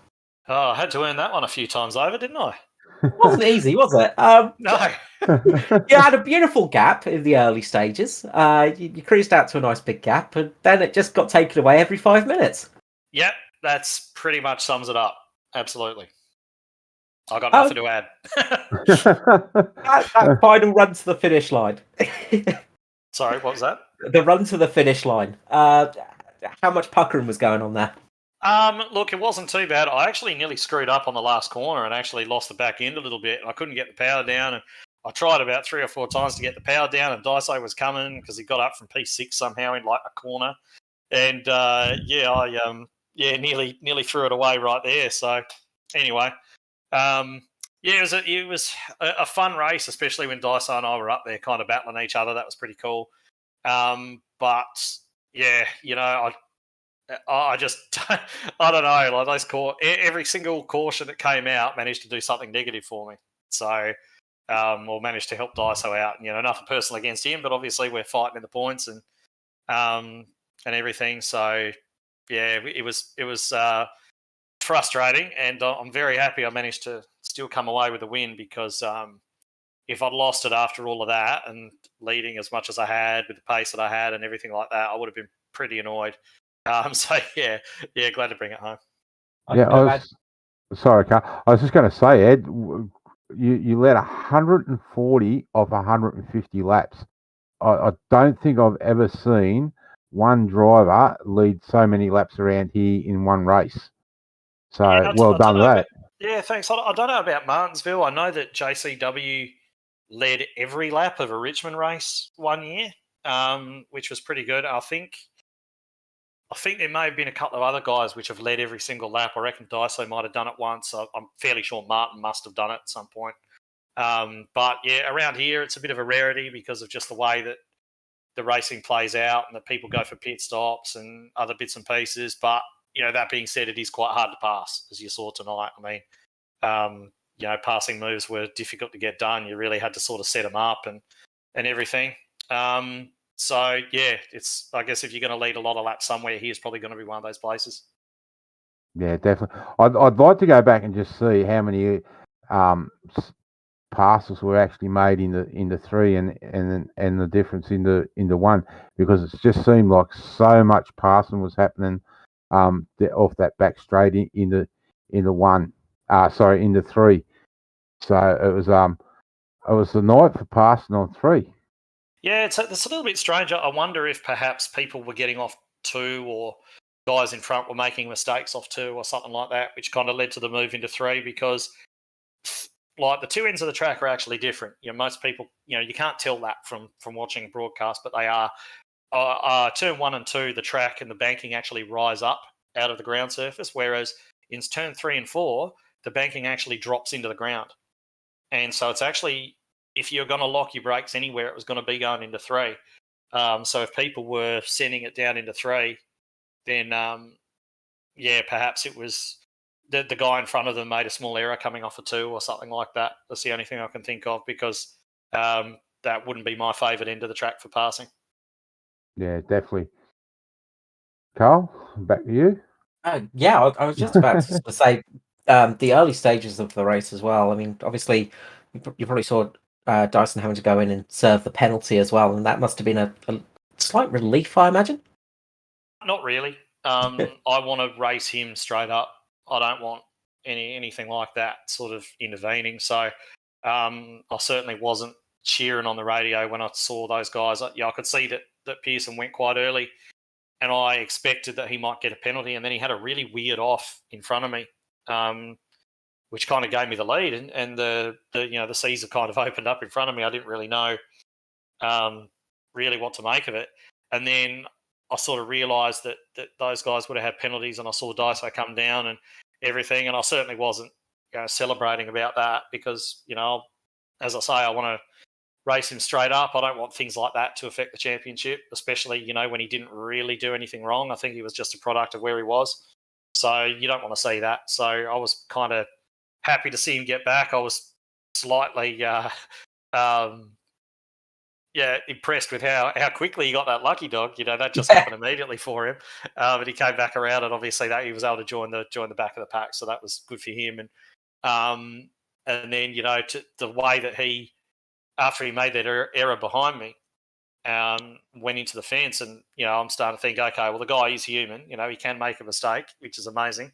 Oh, I had to earn that one a few times over, didn't I? It wasn't easy, was it? No. You had a beautiful gap in the early stages. You cruised out to a nice big gap, and then it just got taken away every 5 minutes. Yep, that's pretty much sums it up. Absolutely. I got nothing to add. That final run to the finish line. Sorry, what was that? The run to the finish line. How much puckering was going on there? Look, it wasn't too bad. I actually nearly screwed up on the last corner and actually lost the back end a little bit. I couldn't get the power down, and I tried about 3 or 4 times to get the power down, and Daiso was coming because he got up from P6 somehow in like a corner, and I nearly threw it away right there. So anyway, it was a fun race, especially when Daiso and I were up there kind of battling each other. That was pretty cool. But yeah, I just, I don't know, like every single caution that came out managed to do something negative for me. So, or managed to help Daiso out. Nothing personal against him, but obviously we're fighting in the points and everything. So, yeah, it was frustrating, and I'm very happy I managed to still come away with a win because if I'd lost it after all of that and leading as much as I had with the pace that I had and everything like that, I would have been pretty annoyed. So yeah, glad to bring it home. Sorry, Carl. I was just going to say, Ed, you led 140 of 150 laps. I don't think I've ever seen one driver lead so many laps around here in one race. So well done with that. Yeah, thanks. I don't know about Martinsville. I know that JCW led every lap of a Richmond race one year, which was pretty good. I think there may have been a couple of other guys which have led every single lap. I reckon Daiso might have done it once. I'm fairly sure Martin must have done it at some point. But yeah, around here it's a bit of a rarity because of just the way that the racing plays out and that people go for pit stops and other bits and pieces. But that being said, it is quite hard to pass, as you saw tonight. I mean, passing moves were difficult to get done. You really had to sort of set them up and everything. So yeah, it's, I guess if you're going to lead a lot of laps somewhere, here's probably going to be one of those places. Yeah, definitely. I'd like to go back and just see how many passes were actually made in the 3 and the difference in the 1, because it just seemed like so much passing was happening off that back straight in the 1. In the 3. So it was the night for passing on 3. Yeah, it's a little bit strange. I wonder if perhaps people were getting off 2, or guys in front were making mistakes off 2 or something like that, which kind of led to the move into 3, because like the 2 ends of the track are actually different. Most people, you can't tell that from watching broadcast, but they are. Turn 1 and 2, the track and the banking actually rise up out of the ground surface, whereas in turn 3 and 4, the banking actually drops into the ground. And so it's actually, if you're going to lock your brakes anywhere, it was going to be going into 3. So if people were sending it down into 3, then perhaps it was the guy in front of them made a small error coming off a 2 or something like that. That's the only thing I can think of, because that wouldn't be my favourite end of the track for passing. Yeah, definitely. Carl, back to you. Yeah, I was just about to say the early stages of the race as well. I mean, obviously, you probably saw Dyson having to go in and serve the penalty as well, and that must have been a slight relief, I imagine. Not really. I want to race him straight up. I don't want anything like that sort of intervening. So I certainly wasn't cheering on the radio when I saw those guys. I could see that Pearson went quite early, and I expected that he might get a penalty, and then he had a really weird off in front of me, which kind of gave me the lead, and the seas have kind of opened up in front of me. I didn't really know really what to make of it, and then I sort of realised that those guys would have had penalties, and I saw Daiso come down and everything, and I certainly wasn't celebrating about that, because as I say, I want to race him straight up. I don't want things like that to affect the championship, especially when he didn't really do anything wrong. I think he was just a product of where he was, so you don't want to see that. So I was kind of happy to see him get back. I was slightly impressed with how quickly he got that lucky dog. That just happened immediately for him. But he came back around, and obviously that he was able to join the back of the pack, so that was good for him. And then the way that he, after he made that error behind me, went into the fence, and I'm starting to think, okay, well, the guy is human. He can make a mistake, which is amazing.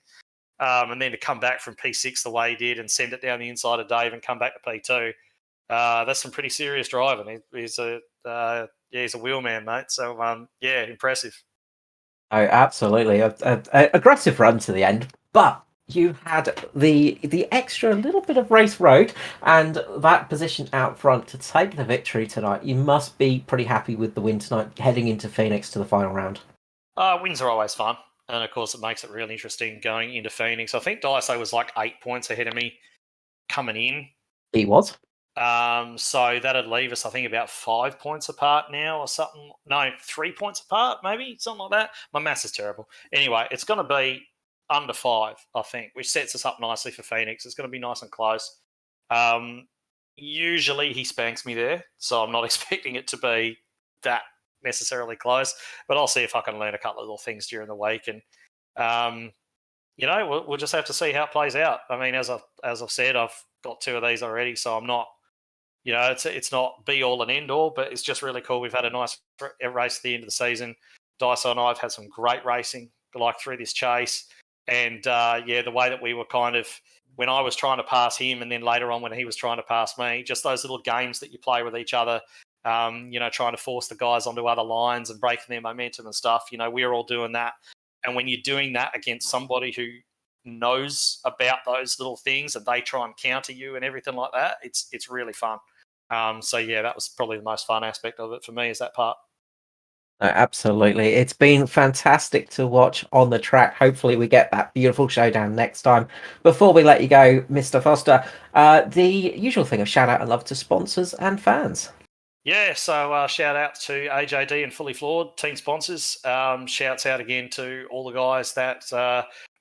And then to come back from P6 the way he did and send it down the inside of Dave and come back to P2. That's some pretty serious driving. He's a wheelman, mate. So impressive. Oh, absolutely, a aggressive run to the end, but you had the extra little bit of race road and that position out front to take the victory tonight. You must be pretty happy with the win tonight, heading into Phoenix to the final round. Wins are always fun, and of course it makes it really interesting going into Phoenix. I think Daiso was like 8 points ahead of me coming in. He was. So that'd leave us, I think, about 5 points apart now or something. No, 3 points apart, maybe, something like that. My maths is terrible. Anyway, it's going to be under 5, I think, which sets us up nicely for Phoenix. It's going to be nice and close. Usually he spanks me there, so I'm not expecting it to be that necessarily close, but I'll see if I can learn a couple of little things during the week, and we'll just have to see how it plays out. I mean, as I've said, I've got 2 of these already, so I'm not, it's not be all and end all, but it's just really cool. We've had a nice race at the end of the season. Daiso and I have had some great racing through this chase, and the way that we were kind of, when I was trying to pass him, and then later on when he was trying to pass me, just those little games that you play with each other, trying to force the guys onto other lines and breaking their momentum and stuff. We're all doing that. And when you're doing that against somebody who knows about those little things and they try and counter you and everything like that, it's really fun. That was probably the most fun aspect of it for me, is that part. Absolutely. It's been fantastic to watch on the track. Hopefully we get that beautiful showdown next time. Before we let you go, Mr. Foster, the usual thing of shout out and love to sponsors and fans. Yeah, so shout out to AJD and Fully Floored, team sponsors. Shouts out again to all the guys that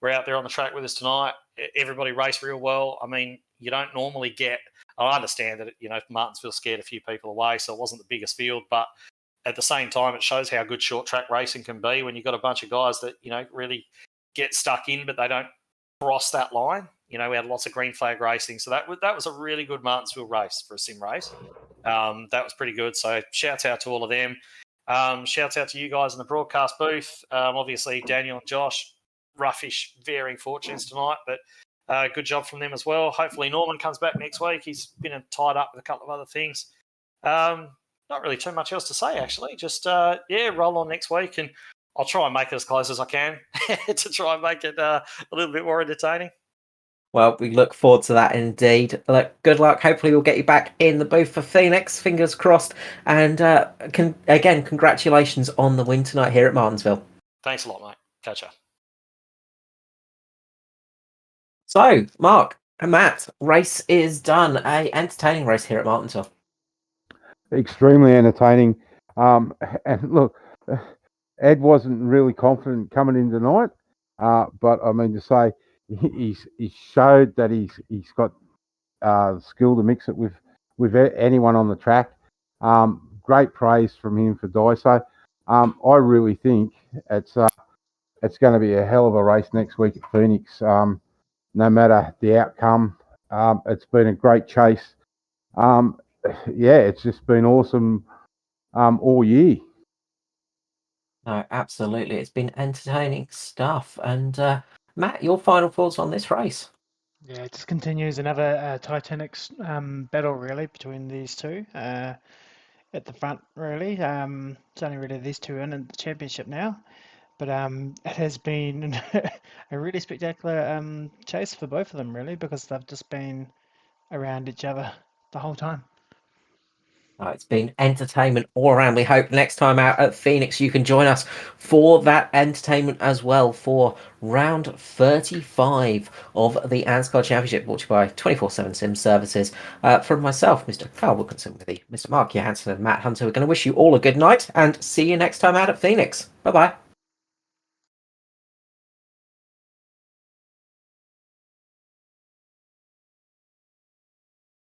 were out there on the track with us tonight. everybody raced real well. I mean, you don't normally get. I understand that Martinsville scared a few people away, so it wasn't the biggest field, but at the same time, it shows how good short track racing can be when you've got a bunch of guys that really get stuck in, but they don't cross that line. We had lots of green flag racing, so that was a really good Martinsville race for a sim race. That was pretty good. So shouts out to all of them. Shouts out to you guys in the broadcast booth. Obviously, Daniel and Josh, roughish, varying fortunes tonight, but good job from them as well. Hopefully, Norman comes back next week. He's been tied up with a couple of other things. Not really too much else to say, actually. Just, roll on next week, and I'll try and make it as close as I can to try and make it a little bit more entertaining. Well, we look forward to that indeed. Look, good luck. Hopefully we'll get you back in the booth for Phoenix. Fingers crossed. And again, congratulations on the win tonight here at Martinsville. Thanks a lot, mate. Catch ya. So, Mark and Matt, race is done. A entertaining race here at Martinsville. Extremely entertaining. And look, Ed wasn't really confident coming in tonight, but I mean to say he showed that he's got skill to mix it with anyone on the track. Great praise from him for Daiso. I really think it's going to be a hell of a race next week at Phoenix. No matter the outcome, it's been a great chase. It's just been awesome all year. No, absolutely. It's been entertaining stuff. And Matt, your final thoughts on this race? Yeah, it just continues another Titanic battle, really, between these two at the front, really. It's only really these two in the championship now. But it has been a really spectacular chase for both of them, really, because they've just been around each other the whole time. It's been entertainment all around. We hope next time out at Phoenix you can join us for that entertainment as well for round 35 of the ANZCAR Championship, brought to you by 24/7 Sim Services. From myself, Mr. Carl Wilkinson, with Mr. Mark Johansson and Matt Hunter, we're going to wish you all a good night and see you next time out at Phoenix. Bye-bye.